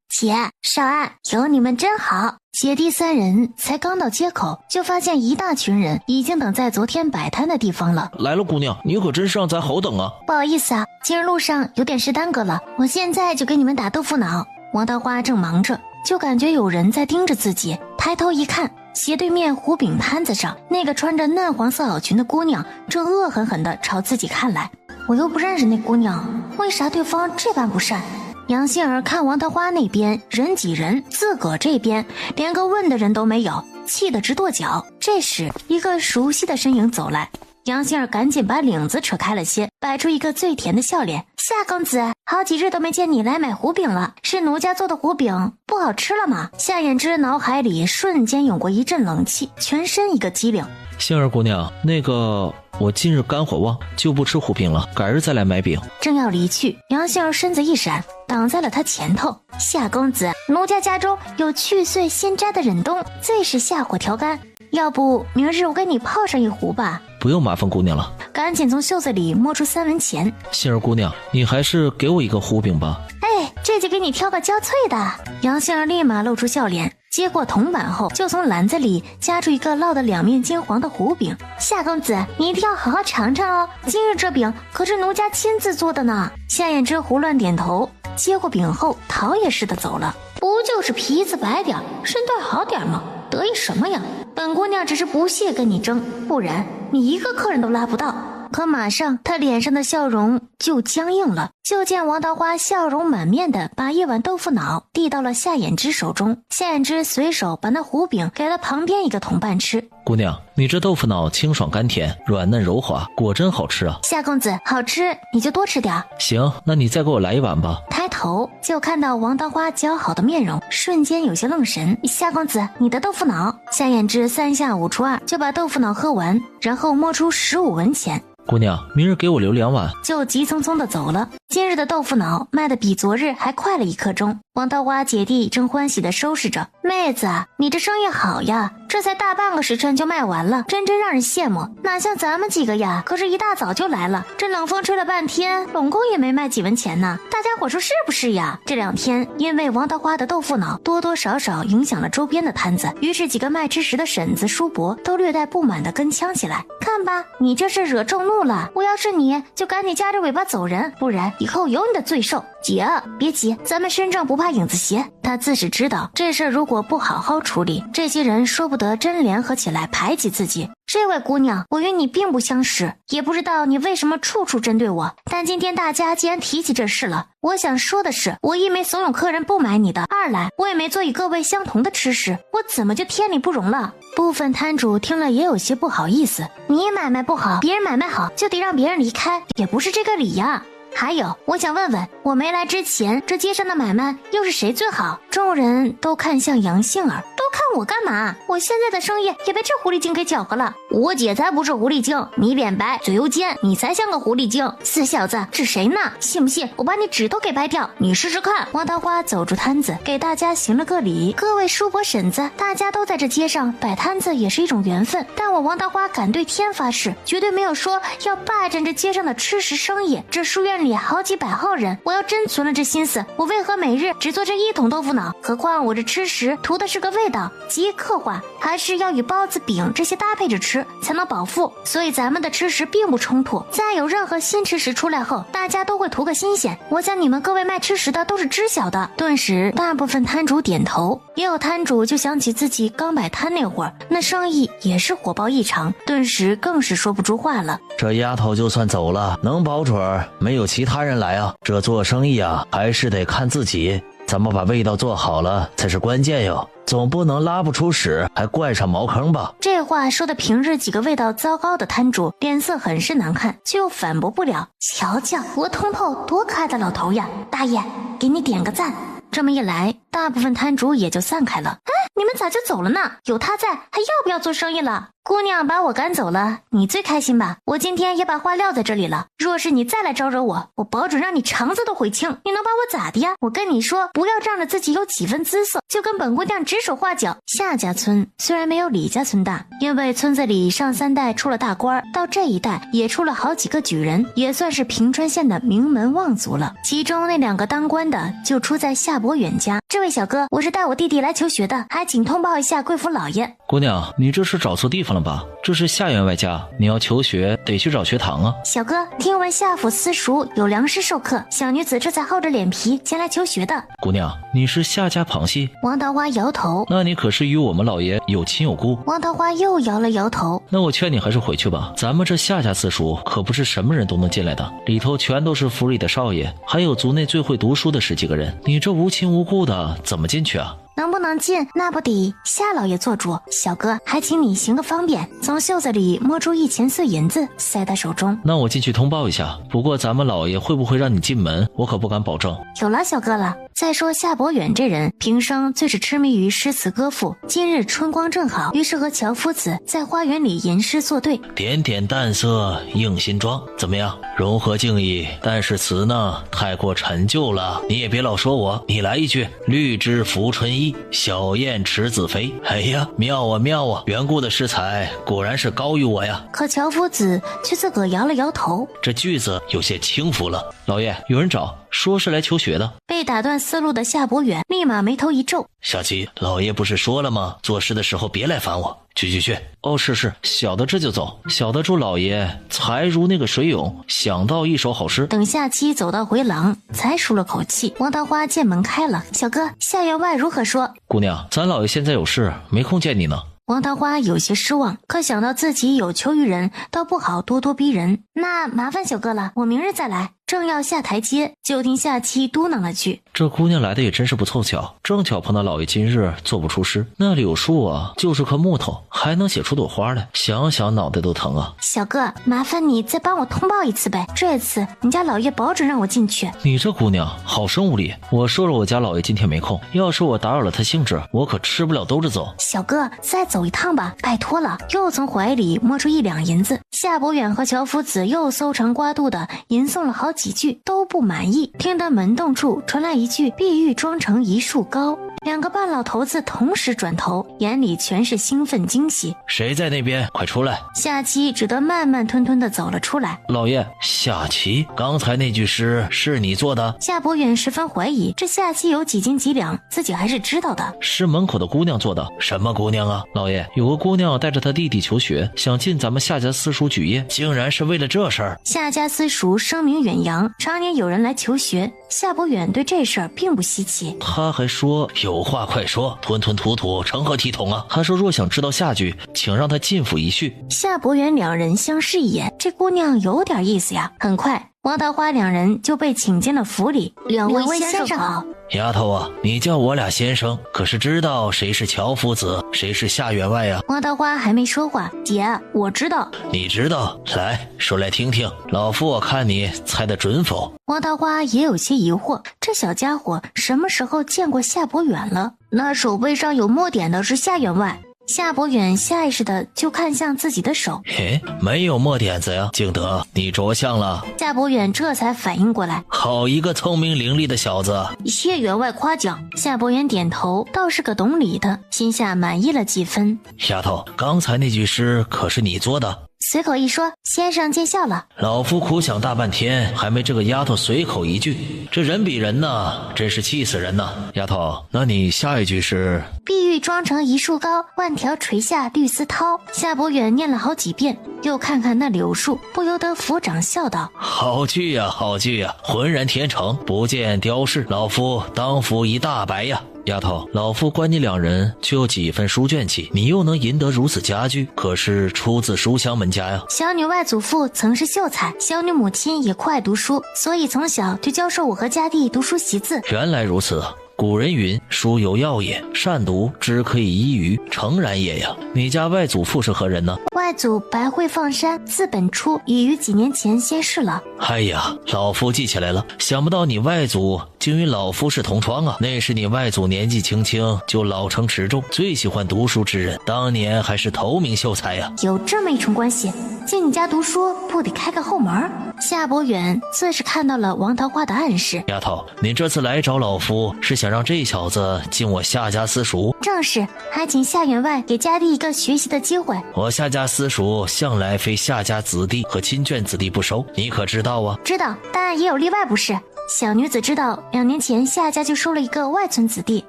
姐，少安，有你们真好。姐弟3人才刚到街口，就发现一大群人已经等在昨天摆摊的地方了。来了，姑娘，你可真是让咱好等啊！不好意思啊，今日路上有点事耽搁了，我现在就给你们打豆腐脑。王桃花正忙着，就感觉有人在盯着自己，抬头一看，斜对面糊饼摊子上，那个穿着嫩黄色袄裙的姑娘正恶狠狠地朝自己看来。我又不认识那姑娘，为啥对方这般不善？杨杏儿看王桃花那边人挤人，自个儿这边连个问的人都没有，气得直跺脚。这时一个熟悉的身影走来，杨杏儿赶紧把领子扯开了些，摆出一个最甜的笑脸。夏公子，好几日都没见你来买糊饼了，是奴家做的糊饼不好吃了吗？夏衍之脑海里瞬间涌过一阵冷气，全身一个机灵。杏儿姑娘，那个我今日肝火旺，就不吃糊饼了，改日再来买饼。正要离去，杨杏儿身子一闪，挡在了他前头。夏公子，奴家家中有去岁新摘的忍冬，最是下火调肝，要不明日我给你泡上一壶吧。不用麻烦姑娘了，赶紧从袖子里摸出3文钱。杏儿姑娘，你还是给我一个糊饼吧。哎，这就给你挑个焦脆的。杨杏儿立马露出笑脸，接过铜板后，就从篮子里夹出一个烙得两面金黄的糊饼。夏公子，你一定要好好尝尝哦，今日这饼可是奴家亲自做的呢。夏衍之胡乱点头，接过饼后逃也似的走了。不就是皮子白点，身段好点吗？得意什么呀？本姑娘只是不屑跟你争，不然你一个客人都拉不到。可马上他脸上的笑容就僵硬了，就见王桃花笑容满面的把一碗豆腐脑递到了夏衍之手中。夏衍之随手把那糊饼给了旁边一个同伴吃。姑娘，你这豆腐脑清爽甘甜，软嫩柔滑，果真好吃啊。夏公子，好吃你就多吃点。行，那你再给我来一碗吧。抬头就看到王桃花姣好的面容，瞬间有些愣神。夏公子，你的豆腐脑。夏衍之3下5除2就把豆腐脑喝完，然后摸出15文钱。姑娘，明日给我留2碗。就急匆匆的走了。今日的豆腐脑卖的比昨日还快了1刻钟。王桃花姐弟正欢喜的收拾着。妹子，你这生意好呀，这才大半个时辰就卖完了，真让人羡慕。哪像咱们几个呀，可是一大早就来了，这冷风吹了半天，拢共也没卖几文钱呢。大家伙说是不是呀？这2天因为王桃花的豆腐脑多多少少影响了周边的摊子，于是几个卖吃食的婶子叔伯都略带不满的跟呛起来。看吧，你这是惹众怒了，我要是你就赶紧夹着尾巴走人，不然以后有你的罪受。姐，别急，咱们身正不怕影子斜。他自是知道这事如果不好好处理，这些人说不得真联合起来排挤自己。这位姑娘，我与你并不相识，也不知道你为什么处处针对我，但今天大家既然提起这事了，我想说的是，我一没怂恿客人不买你的，二来我也没做与各位相同的吃食，我怎么就天理不容了？部分摊主听了也有些不好意思，你买卖不好，别人买卖好就得让别人离开，也不是这个理呀。还有，我想问问，我没来之前，这街上的买卖又是谁最好？众人都看向杨杏儿，都看我干嘛？我现在的生意也被这狐狸精给搅和了。我姐才不是狐狸精，你脸白嘴又尖，你才像个狐狸精。死小子，指谁呢？信不信我把你指头给掰掉？你试试看。王桃花走出摊子，给大家行了个礼。各位叔伯婶子，大家都在这街上摆摊子也是一种缘分，但我王桃花敢对天发誓，绝对没有说要霸占这街上的吃食生意。这书院里好几百号人，我要真存了这心思，我为何每日只做这一桶豆腐脑？何况我这吃食图的是个味道，极刻画，还是要与包子饼这些搭配着吃才能饱腹。所以咱们的吃食并不冲突，再有任何新吃食出来后，大家都会图个新鲜。我想你们各位卖吃食的都是知晓的。顿时大部分摊主点头，也有摊主就想起自己刚摆摊那会儿，那生意也是火爆异常，顿时更是说不出话了。这丫头就算走了，能保准没有其他人来啊？这做生意啊，还是得看自己，咱们把味道做好了才是关键哟。总不能拉不出屎还怪上茅坑吧？这话说的平日几个味道糟糕的摊主脸色很是难看，却又反驳不了。瞧瞧我通透多可爱的老头呀，大爷给你点个赞。这么一来，大部分摊主也就散开了。你们咋就走了呢？有他在还要不要做生意了？姑娘把我赶走了，你最开心吧？我今天也把话撂在这里了，若是你再来招惹我，我保准让你肠子都悔青。你能把我咋的呀？我跟你说，不要仗着自己有几分姿色就跟本姑娘指手画脚。夏家村虽然没有李家村大，因为村子里上3代出了大官，到这一代也出了好几个举人，也算是平川县的名门望族了。其中那2个当官的就出在夏伯远家。这位小哥，我是带我弟弟来求学的，还请通报一下贵府老爷。姑娘，你这是找错地方了吧？这是夏员外家，你要求学得去找学堂啊。小哥，听闻夏府私塾有良师授课，小女子这才厚着脸皮前来求学的。姑娘，你是夏家旁系？王桃花摇头。那你可是与我们老爷有亲有故？王桃花又摇了摇头。那我劝你还是回去吧，咱们这夏家私塾可不是什么人都能进来的，里头全都是府里的少爷，还有族内最会读书的10几个人，你这无亲无故的怎么进去啊？能不能进，那不得夏老爷做主。小哥，还请你行个方便，从袖子里摸出1钱碎银子塞在手中。那我进去通报一下，不过咱们老爷会不会让你进门，我可不敢保证。有了小哥了。再说夏伯远这人平生最是痴迷于诗词歌赋，今日春光正好，于是和乔夫子在花园里吟诗作对。点点淡色映新妆，怎么样？融合静意，但是词呢太过陈旧了，你也别老说我，你来一句绿枝拂春衣，小燕池子飞。哎呀，妙啊妙啊，缘故的诗才果然是高于我呀。可乔夫子却自个摇了摇头，这句子有些轻浮了。老爷，有人找，说是来求学的。被打断思路的夏伯远立马眉头一皱。小七，老爷不是说了吗？做事的时候别来烦我。去。哦，是，小的这就走。小的祝老爷才如那个水涌，想到一首好诗。等夏七走到回廊，才舒了口气。王桃花见门开了，小哥，夏员外如何说？姑娘，咱老爷现在有事，没空见你呢。王桃花有些失望，可想到自己有求于人，倒不好咄咄逼人。那麻烦小哥了，我明日再来。正要下台阶，就听夏七嘟囔了句：这姑娘来的也真是不凑巧，正巧碰到老爷今日做不出诗，那柳树啊就是棵木头，还能写出朵花来，想想脑袋都疼啊。小哥，麻烦你再帮我通报一次呗，这次你家老爷保准让我进去。你这姑娘好生无礼，我说了我家老爷今天没空，要是我打扰了他兴致，我可吃不了兜着走。小哥，再走一趟吧，拜托了。又从怀里摸出1两银子，夏伯远和乔夫子又搜肠刮肚的吟诵了好几句，都不满意。听得门洞处传来一句碧玉妆成一树高，2个半老头子同时转头，眼里全是兴奋惊喜。谁在那边？快出来！夏七只得慢慢吞吞地走了出来。老爷，夏七，刚才那句诗是你做的？夏伯远十分怀疑，这夏七有几斤几两，自己还是知道的。是门口的姑娘做的。什么姑娘啊？老爷，有个姑娘带着她弟弟求学，想进咱们夏家私塾举业，竟然是为了这事儿。夏家私塾声名远扬，常年有人来求学，夏伯远对这事儿并不稀奇。他还说有话快说，吞吞吐吐成何体统啊？他说若想知道下句，请让他进府一叙。夏伯远2人相视一眼，这姑娘有点意思呀。很快王桃花2人就被请进了府里。两位先生好。丫头啊，你叫我俩先生，可是知道谁是乔夫子，谁是夏员外啊？王桃花还没说话，姐，我知道。你知道？来说来听听，老夫我看你猜得准否？王桃花也有些疑惑，这小家伙什么时候见过夏伯远了？那手背上有墨点的是夏员外。夏伯远下意识的就看向自己的手，嘿，没有墨点子呀，敬德，你着相了。夏伯远这才反应过来，好一个聪明伶俐的小子。谢员外夸奖。夏伯远点头，倒是个懂礼的，心下满意了几分。丫头，刚才那句诗可是你做的？随口一说，先生见笑了。老夫苦想大半天，还没这个丫头随口一句，这人比人呐，真是气死人呐！丫头，那你下一句是？碧玉妆成一树高，万条垂下绿丝绦。夏伯远念了好几遍，又看看那柳树，不由得抚掌笑道：好句呀，好句呀，浑然天成，不见雕饰，老夫当服一大白呀！丫头，老夫观你两人就有几分书卷气，你又能赢得如此佳句，可是出自书香门家呀。小女外祖父曾是秀才，小女母亲也酷爱读书，所以从小就教授我和家弟读书习字。原来如此。古人云，书有药也，善读之可以医于，诚然也呀。你家外祖父是何人呢？外祖白会放山，字本初，已于几年前仙逝了。哎呀，老夫记起来了，想不到你外祖竟与老夫是同窗啊！那是你外祖年纪轻轻就老成持重，最喜欢读书之人，当年还是头名秀才呀。有这么一重关系，进你家读书不得开个后门？夏伯远自是看到了王桃花的暗示。丫头，你这次来找老夫是想让这小子进我夏家私塾？正是，还请夏员外给家弟一个学习的机会。我夏家私塾向来非夏家子弟和亲眷子弟不收，你可知道啊？知道，但也有例外不是？小女子知道，2年前夏家就收了一个外村子弟。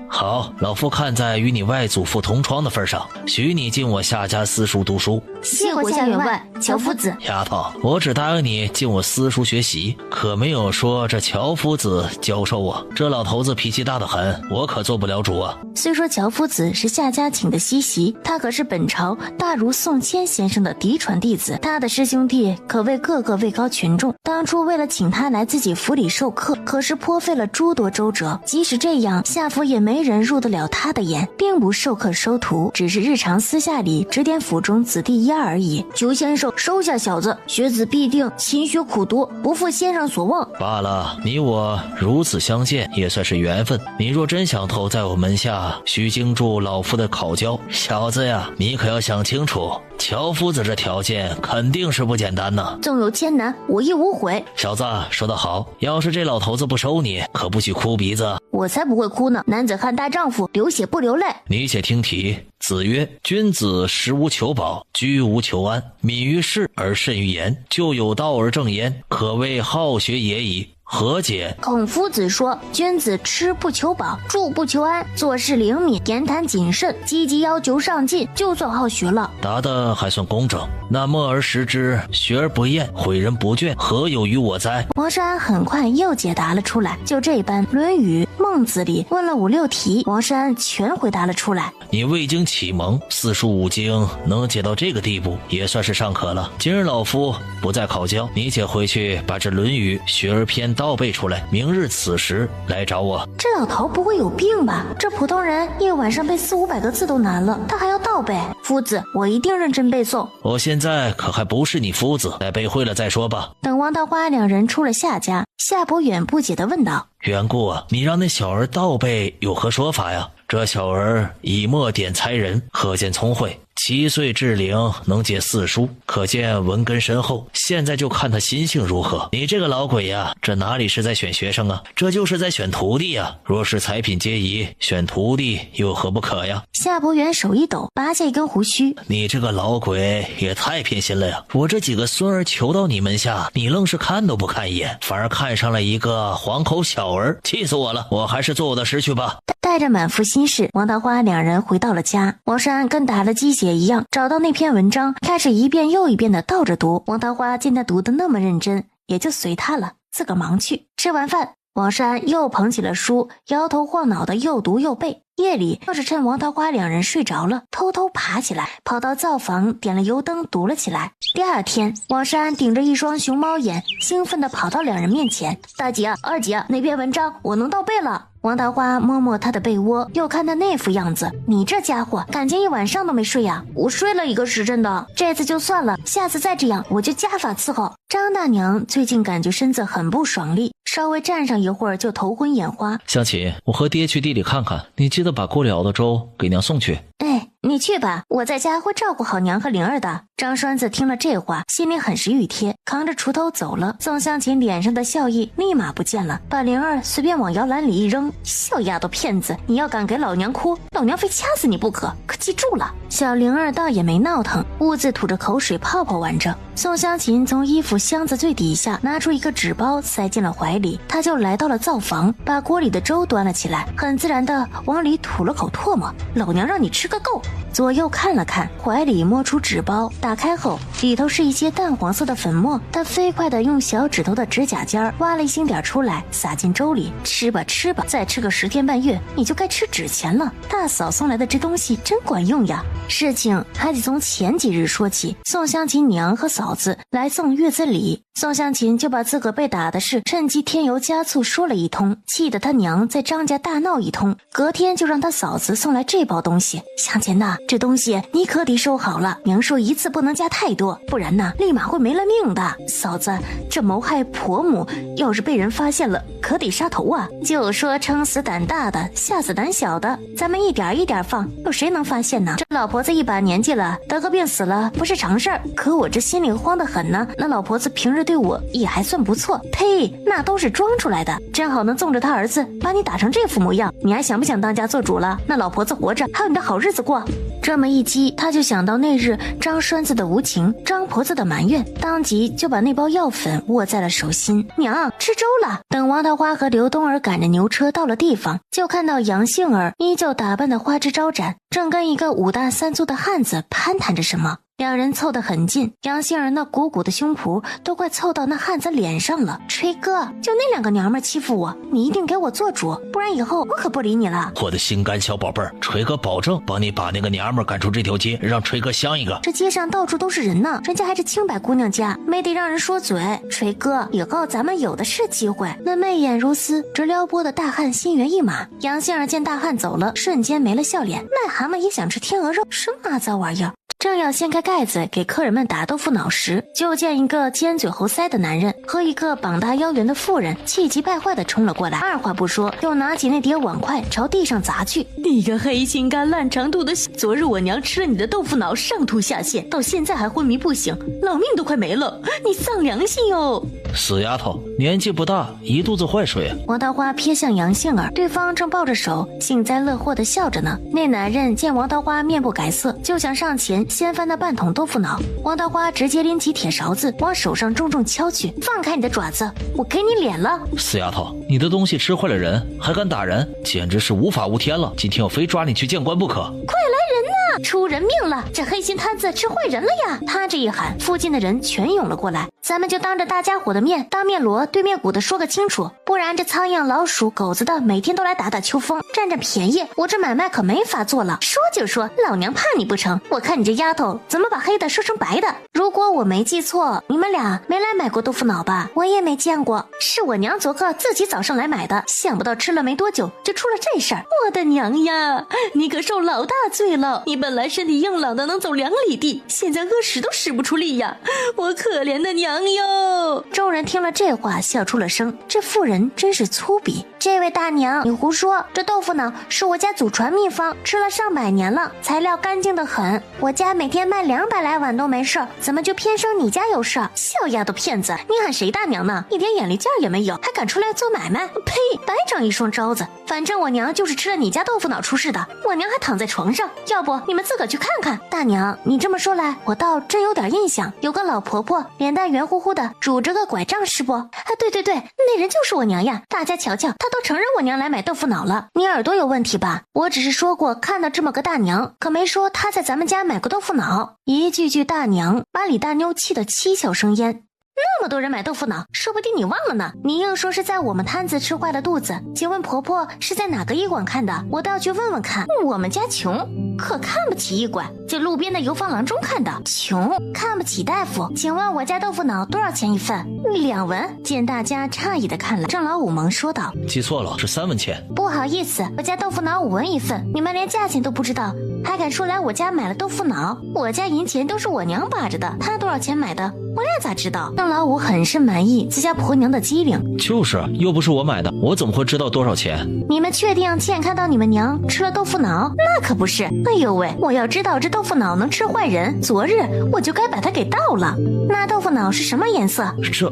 好，老夫看在与你外祖父同窗的份上，许你进我夏家私塾读书。谢过夏员外，乔夫子。丫头，我只答应你进我私塾学习，可没有说这乔夫子教授我。这老头子脾气大得很，我可做不了主啊。虽说乔夫子是夏家请的西席，他可是本朝大儒宋谦先生的嫡传弟子，他的师兄弟可谓个个位高权重。当初为了请他来自己府里授课，可是颇费了诸多周折。即使这样，夏府也没人入得了他的眼，并不授课收徒，只是日常私下里指点府中子弟一二而已。求先生收下小子，学子必定勤学苦读，不负先生所望。罢了，你我如此相见，也算是缘分。你若真想投在我门下，需经住老夫的考教。小子呀，你可要想清楚，乔夫子这条件肯定是不简单呐。纵有千难，我亦无悔。小子说得好，要是这老头子不收你，可不许哭鼻子。我才不会哭呢，男子汉大丈夫，流血不流泪。你且听题。子曰：君子食无求饱，居无求安，敏于事而慎于言，就有道而正焉，可谓好学也已。何解？孔夫子说，君子吃不求饱，住不求安，做事灵敏，言谈谨慎，积极要求上进，就算好学了。答得还算工整。那默而识之，学而不厌，诲人不倦，何有于我哉？王山很快又解答了出来，就这般，《论语》《孟子》里问了5、6题，王山全回答了出来。你未经启蒙，四书五经能解到这个地步，也算是尚可了。今日老夫不再考教，你且回去把这《论语》学而篇倒背出来，明日此时来找我。这老头不会有病吧？这普通人一晚上背400、500个字都难了，他还要倒背。夫子，我一定认真背诵。我现在可还不是你夫子，待背会了再说吧。等王桃花2人出了夏家，夏伯远不解地问道：缘故啊，你让那小儿倒背有何说法呀？这小儿以墨点猜人，可见聪慧。7岁至龄能解4书，可见文根深厚。现在就看他心性如何。你这个老鬼呀，这哪里是在选学生啊，这就是在选徒弟呀。若是才品皆宜，选徒弟又何不可呀？夏伯远手一抖，拔下一根胡须。你这个老鬼也太偏心了呀！我这几个孙儿求到你门下，你愣是看都不看一眼，反而看上了一个黄口小儿，气死我了！我还是做我的事去吧。带着满腹心事，王桃花2人回到了家。王山跟打了鸡血一样，找到那篇文章，开始一遍又一遍的倒着读。王桃花见他读得那么认真，也就随他了，自个忙去。吃完饭，王山又捧起了书，摇头晃脑的又读又背。夜里倒是趁王桃花2人睡着了，偷偷爬起来，跑到灶房点了油灯读了起来。第2天，王山顶着一双熊猫眼，兴奋地跑到2人面前：大姐、二姐，那篇文章我能倒背了。王桃花摸摸他的被窝，又看他那副样子，你这家伙感情一晚上都没睡呀？我睡了1个时辰的，这次就算了，下次再这样我就加法伺候。张大娘最近感觉身子很不爽利，稍微站上一会儿就头昏眼花。香琴，我和爹去地里看看，你记得把锅里熬的粥给娘送去。哎，你去吧，我在家会照顾好娘和灵儿的。张栓子听了这话，心里很是熨帖，扛着锄头走了。宋香琴脸上的笑意立马不见了，把灵儿随便往摇篮里一扔。小丫头片子，你要敢给老娘哭，老娘非掐死你不可，可记住了。小灵儿倒也没闹腾，兀自吐着口水泡泡玩着。宋香琴从衣服箱子最底下拿出一个纸包塞进了怀里，她就来到了灶房，把锅里的粥端了起来，很自然的往里吐了口唾沫。老娘让你吃个够。左右看了看，怀里摸出纸包，打开后里头是一些淡黄色的粉末，他飞快地用小指头的指甲尖挖了一星点出来，撒进粥里。吃吧吃吧，再吃个10天半月，你就该吃纸钱了。大嫂送来的这东西真管用呀。事情还得从前几日说起，宋香琴娘和嫂子来送月子礼，宋香琴就把自个被打的事趁机添油加醋说了一通，气得他娘在张家大闹一通。隔天就让他嫂子送来这包东西。香琴呐，这东西你可得收好了，娘说一次不能加太多，不然呐立马会没了命的。嫂子，这谋害婆母要是被人发现了，可得杀头啊。就说撑死胆大的，吓死胆小的，咱们一点一点放，有谁能发现呢？这老婆子一把年纪了，得个病死了不是常事儿，可我这心里慌得很呢。那老婆子平日对我也还算不错，呸，那都是装出来的，真好能纵着他儿子把你打成这副模样。你还想不想当家做主了？那老婆子活着还有你的好日子过。这么一激，他就想到那日张栓子的无情，张婆子的埋怨，当即就把那包药粉握在了手心。娘，吃粥了。等王桃花和刘冬儿赶着牛车到了地方，就看到杨杏儿依旧打扮的花枝招展，正跟一个5大3粗的汉子攀谈着什么。两人凑得很近，杨杏儿那鼓鼓的胸脯都快凑到那汉子脸上了。锤哥，就那2个娘们欺负我，你一定给我做主，不然以后我可不理你了。我的心肝小宝贝儿，锤哥保证帮你把那个娘们赶出这条街，让锤哥香一个。这街上到处都是人呢，人家还是清白姑娘家，没得让人说嘴。锤哥，以后咱们有的是机会。那媚眼如丝直撩拨的大汉心猿意马。杨杏儿见大汉走了，瞬间没了笑脸。癞蛤蟆也想吃天鹅肉，什么阿糟玩意儿？正要掀开盖子给客人们打豆腐脑时，就见一个尖嘴猴腮的男人和一个膀大腰圆的妇人气急败坏地冲了过来，二话不说又拿起那叠碗筷朝地上砸去。你个黑心肝烂肠肚的，昨日我娘吃了你的豆腐脑，上吐下泻，到现在还昏迷不醒，老命都快没了，你丧良心哟！死丫头，年纪不大，一肚子坏水。王桃花瞥向杨杏儿，对方正抱着手幸灾乐祸地笑着呢。那男人见王桃花面不改色，就想上前掀翻那半桶豆腐脑。王桃花直接拎起铁勺子往手上重重敲去，放开你的爪子，我给你脸了！死丫头，你的东西吃坏了人，还敢打人，简直是无法无天了！今天我非抓你去见官不可！快来人呐！出人命了！这黑心摊子吃坏人了呀！他这一喊，附近的人全涌了过来。咱们就当着大家伙的面，当面锣对面鼓的说个清楚，不然这苍蝇老鼠狗子的每天都来打打秋风，占占便宜，我这买卖可没法做了。说就说，老娘怕你不成？我看你这丫头怎么把黑的说成白的。如果我没记错，你们俩没来买过豆腐脑吧？我也没见过，是我娘昨个自己早上来买的，想不到吃了没多久就出了这事儿。我的娘呀，你可受老大罪了！你本来身体硬朗的能走2里地，现在饿屎都使不出力呀！我可怜的娘哟！众人听了这话笑出了声，这妇人真是粗鄙。这位大娘，你胡说，这豆腐脑是我家祖传秘方，吃了上百年了，材料干净的很，我家每天卖200来碗都没事，怎么就偏生你家有事？小丫头片子，你喊谁大娘呢？一点眼力劲儿也没有，还敢出来做买卖？呸！白长一双招子！反正我娘就是吃了你家豆腐脑出事的，我娘还躺在床上，要不你们自个去看看。大娘，你这么说来，我倒真有点印象，有个老婆婆，脸蛋圆乎乎的，拄着个拐杖是不？啊，对对对，那人就是我娘呀！大家瞧瞧，她都承认我娘来买豆腐脑了。你耳朵有问题吧？我只是说过看到这么个大娘，可没说她在咱们家买过豆腐脑。一句句大娘，把李大妞气得七窍生烟。那么多人买豆腐脑，说不定你忘了呢。你硬说是在我们摊子吃坏了肚子，请问婆婆是在哪个医馆看的？我倒要去问问看。我们家穷，可看不起医馆，就路边的游方郎中看的。穷，看不起大夫。请问我家豆腐脑多少钱一份？2文。见大家诧异的看了，郑老五忙说道：记错了，是3文钱。不好意思，我家豆腐脑5文一份，你们连价钱都不知道，还敢说来我家买了豆腐脑？我家银钱都是我娘把着的，她多少钱买的，我俩咋知道？郑老五很是满意自家婆娘的机灵。就是，又不是我买的，我怎么会知道多少钱？你们确定亲眼看到你们娘吃了豆腐脑？那可不是。哎呦喂，我要知道这豆腐脑能吃坏人，昨日我就该把它给倒了。那豆腐脑是什么颜色？这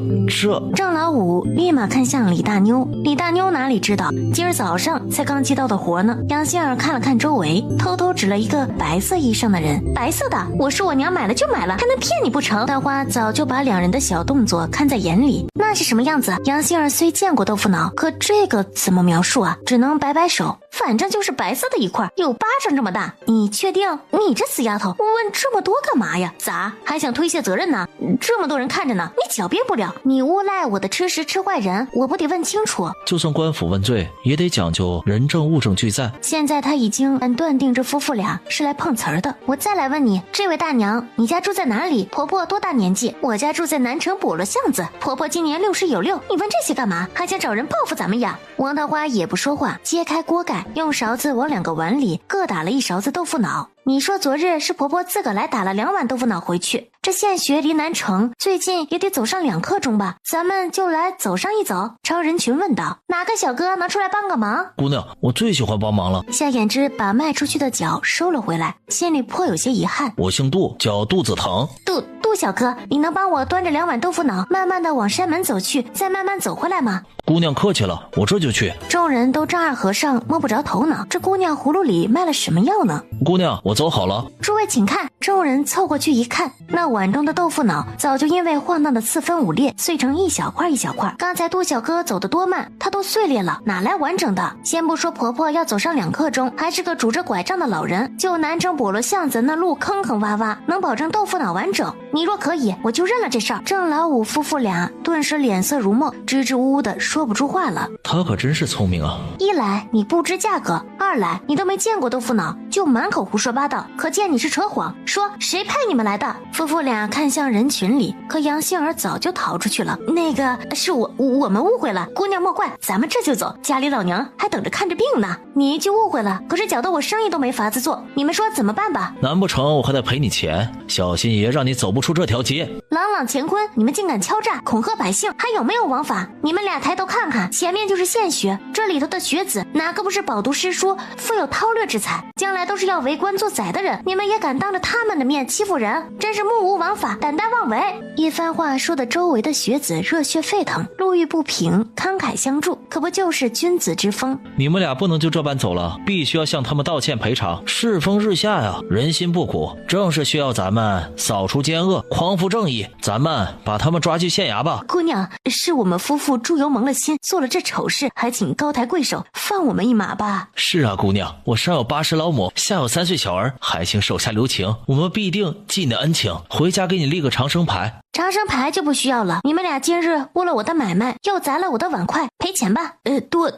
郑老五立马看向李大妞，李大妞哪里知道，今儿早上才刚接到的活呢。杨杏儿看了看周围，偷偷指了一个白色衣裳的人。白色的，我说我娘买了就买了，还能骗你不成？大花早就把2人的小动作看在眼里。那是什么样子？杨杏儿虽见过豆腐脑，可这个怎么描述啊？只能摆摆手，反正就是白色的一块，有巴掌这么大。你确定？你这死丫头，问这么多干嘛呀？咋还想推卸责任呢？这么多人看着呢，你狡辩不了。你诬赖我的吃食吃坏人，我不得问清楚？就算官府问罪，也得讲究人证物证俱在。现在他已经敢断定这夫妇俩是来碰瓷儿的。我再来问你，这位大娘，你家住在哪里？婆婆多大年纪？我家住在南城补了巷子，婆婆今年60有6。你问这些干嘛？还想找人报复咱们呀？王桃花也不说话，揭开锅盖，用勺子往2个碗里各打了1勺子豆腐脑。你说昨日是婆婆自个来打了2碗豆腐脑回去，这现学离南城最近也得走上2刻钟吧？咱们就来走上一走。朝人群问道：哪个小哥能出来帮个忙？姑娘，我最喜欢帮忙了。夏衍之把迈出去的脚收了回来，心里颇有些遗憾。我姓杜，叫肚子疼。杜小哥，你能帮我端着2碗豆腐脑慢慢的往山门走去，再慢慢走回来吗？姑娘客气了，我这就去。众人都丈二和尚摸不着头脑，这姑娘葫芦里卖了什么药呢？姑娘，我走好了。诸位请看。众人凑过去一看，那碗中的豆腐脑早就因为晃荡的4分5裂，碎成一小块一小块。刚才杜小哥走得多慢，他都碎裂了，哪来完整的？先不说婆婆要走上2刻钟，还是个拄着拐杖的老人，就南城补了巷子那路坑坑洼洼，能保证豆腐脑完整？你若可以，我就认了这事儿。郑老五夫妇俩顿时脸色如墨，支支吾吾的说不出话了。他可真是聪明啊！一来你不知价格，二来你都没见过豆腐脑，就满口胡说八道，可见你是扯谎。说谁派你们来的？夫妇俩看向人群里，可杨杏儿早就逃出去了。那个是我们误会了，姑娘莫怪，咱们这就走，家里老娘还等着看着病呢。你一句误会了，可是搅得我生意都没法子做，你们说怎么办吧？难不成我还得赔你钱？小心爷让你走不出这条街。朗朗乾坤，你们竟敢敲诈恐吓百姓，还有没有王法？你们俩抬头看看，前面就是县学，这里头的学子哪个不是饱读诗书，富有韬略之才，将来都是要为官做宰的人，你们也敢当着他们的面欺负人，真是目无王法，胆大妄为。一番话说的周围的学子热血沸腾，路遇不平，慷慨相助，可不就是君子之风？你们俩不能就这般走了，必须要向他们道歉赔偿。世风日下呀，人心不古，正是需要咱们扫除奸恶，匡扶正义。咱们把他们抓去县衙吧。姑娘，是我们夫妇猪油蒙了心，做了这丑事，还请高抬贵手，放我们一马吧。是啊，姑娘，我上有80老母，下有3岁小儿，还请手下留情，我们必定记你的恩情，回家给你立个长生牌。长生牌就不需要了，你们俩今日误了我的买卖，又砸了我的碗筷，赔钱吧。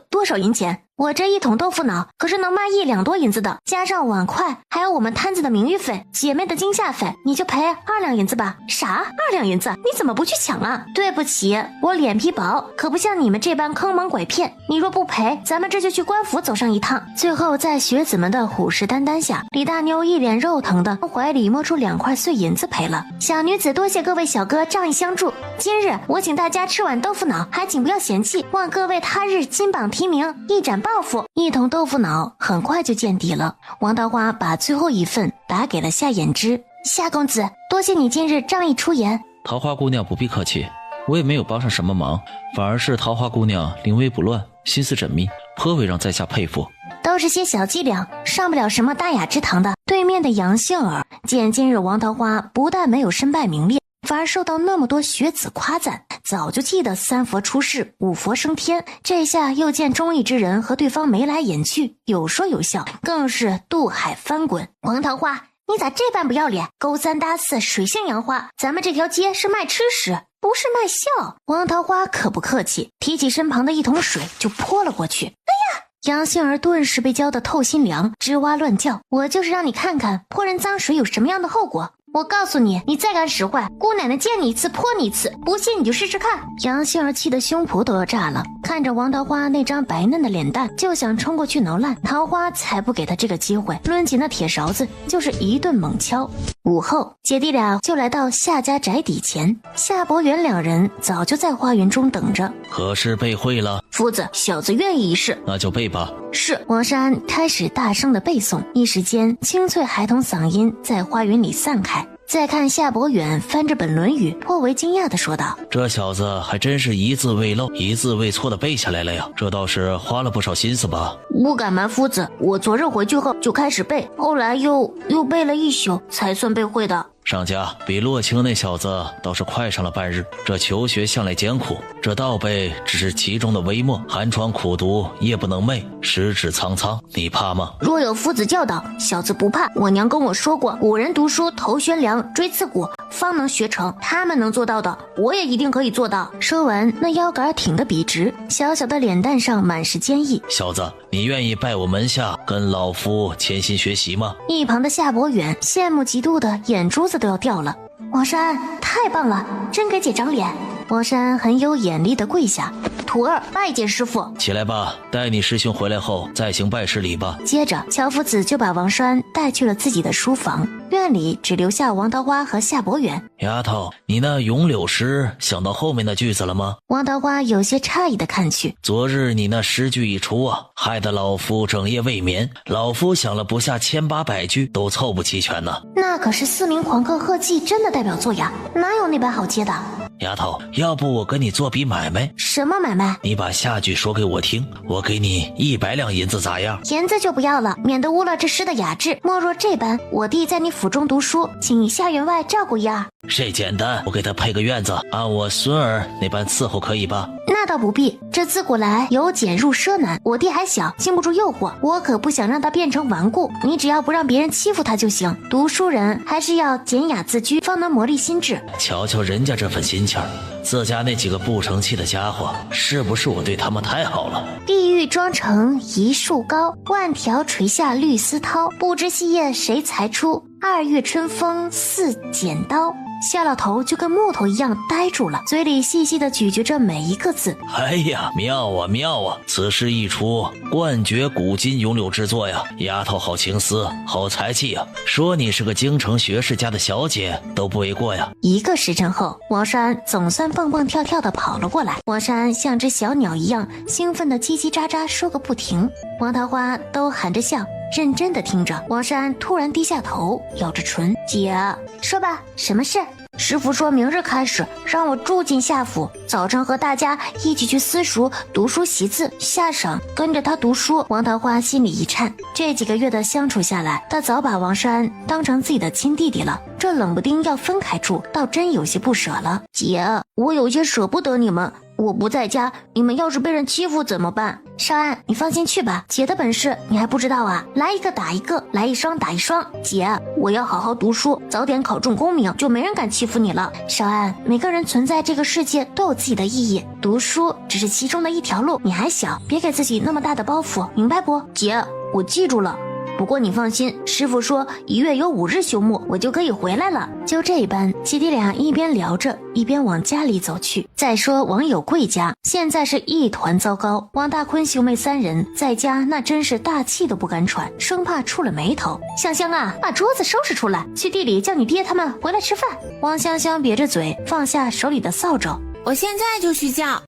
多少银钱？我这1桶豆腐脑可是能卖1两多银子的，加上碗筷，还有我们摊子的名誉费、姐妹的惊吓费，你就赔2两银子吧。啥？2两银子？你怎么不去抢啊？对不起，我脸皮薄，可不像你们这般坑蒙拐骗。你若不赔，咱们这就去官府走上一趟。最后在学子们的虎视眈眈下，李大妞一脸肉疼的从怀里摸出2块碎银子赔了。小女子多谢各位小哥仗义相助，今日我请大家吃碗豆腐脑，还请不要嫌弃，望各位他日金榜题名，一展抱负。1桶豆腐脑很快就见底了。王桃花把最后1份打给了夏衍之。夏公子，多谢你今日仗义出言。桃花姑娘不必客气，我也没有帮上什么忙，反而是桃花姑娘临危不乱，心思缜密，颇为让在下佩服。都是些小伎俩，上不了什么大雅之堂的。对面的杨杏儿见今日王桃花不但没有身败名裂，反而受到那么多学子夸赞，早就记得3佛出世5佛升天，这下又见忠义之人和对方眉来眼去，有说有笑，更是渡海翻滚。王桃花，你咋这般不要脸？勾三搭四，水性杨花，咱们这条街是卖吃食，不是卖笑。王桃花可不客气，提起身旁的一桶水就泼了过去。哎呀！杨杏儿顿时被浇得透心凉，吱哇乱叫。我就是让你看看泼人脏水有什么样的后果。我告诉你，你再敢使坏，姑奶奶见你一次泼你一次，不信你就试试看。杨杏儿气得胸脯都要炸了，看着王桃花那张白嫩的脸蛋，就想冲过去挠烂。桃花才不给他这个机会，抡起那铁勺子就是一顿猛敲。午后，姐弟俩就来到夏家宅邸前，夏伯元两人早就在花园中等着。何时备会了？夫子，小子愿意一试。那就备吧。是。王山开始大声的背诵，一时间清脆孩童嗓音在花园里散开。再看夏伯远翻着本《论语》，颇为惊讶地说道：“这小子还真是一字未漏、一字未错的背下来了呀，这倒是花了不少心思吧？”不敢瞒夫子，我昨日回去后就开始背，后来又背了一宿才算背会的。上家比洛清那小子倒是快上了半日，这求学向来艰苦，这倒背只是其中的微末，寒窗苦读，夜不能寐，时指苍苍，你怕吗？若有夫子教导，小子不怕。我娘跟我说过，古人读书头悬梁，锥刺股，方能学成。他们能做到的，我也一定可以做到。说完，那腰杆挺得笔直，小小的脸蛋上满是坚毅。小子，你愿意拜我门下，跟老夫潜心学习吗？一旁的夏伯远羡慕嫉妒的眼珠子都要掉了。王山，太棒了，真给姐长脸。王山很有眼力的跪下，徒儿拜见师父。起来吧，待你师兄回来后再行拜师礼吧。接着乔夫子就把王山带去了自己的书房，院里只留下王桃花和夏伯远。丫头，你那咏柳诗想到后面的句子了吗？王桃花有些诧异的看去，昨日你那诗句一出啊，害得老夫整夜未眠，老夫想了不下1800句都凑不齐全呢。那可是4名狂客贺季真的代表作呀，哪有那般好接的？丫头，要不我跟你做笔买卖？什么买卖？你把下句说给我听，我给你100两银子咋样？银子就不要了，免得污了这诗的雅致。莫若这般，我弟在你府中读书，请你下员外照顾一二。这简单，我给他配个院子，按我孙儿那般伺候可以吧？那倒不必，这自古来由俭入奢难，我弟还小，经不住诱惑，我可不想让他变成顽固。你只要不让别人欺负他就行。读书人还是要简雅自居，方能磨砺心智。瞧瞧人家这份心气儿，自家那几个不成器的家伙，是不是我对他们太好了？碧玉妆成一树高，万条垂下绿丝绦。不知细叶谁裁出，2月春风似剪刀。夏老头就跟木头一样呆住了，嘴里细细的咀嚼着每一个字。哎呀，妙啊妙啊！此诗一出，冠绝古今咏柳之作呀！丫头好情思，好才气呀！说你是个京城学士家的小姐都不为过呀。1个时辰后，王山总算蹦蹦跳跳的跑了过来。王山像只小鸟一样兴奋的叽叽喳喳说个不停，王桃花都含着笑认真的听着。王山突然低下头，咬着唇：“姐，说吧，什么事？”师父说明日开始让我住进夏府，早晨和大家一起去私塾读书习字，下晌跟着他读书。王桃花心里一颤，这几个月的相处下来，他早把王山当成自己的亲弟弟了，这冷不丁要分开住，倒真有些不舍了。姐，我有些舍不得你们，我不在家，你们要是被人欺负怎么办？少安，你放心去吧，姐的本事你还不知道啊，来一个打一个，来一双打一双。姐，我要好好读书，早点考中功名，就没人敢欺负你了。少安，每个人存在这个世界都有自己的意义，读书只是其中的一条路，你还小，别给自己那么大的包袱，明白不？姐，我记住了。不过你放心，师父说1月有5日休沐，我就可以回来了。就这般，姐弟俩一边聊着，一边往家里走去。再说王有贵家现在是一团糟糕，王大坤兄妹3人在家那真是大气都不敢喘，生怕触了霉头。香香啊，把桌子收拾出来，去地里叫你爹他们回来吃饭。王香香瘪着嘴，放下手里的扫帚，我现在就去叫。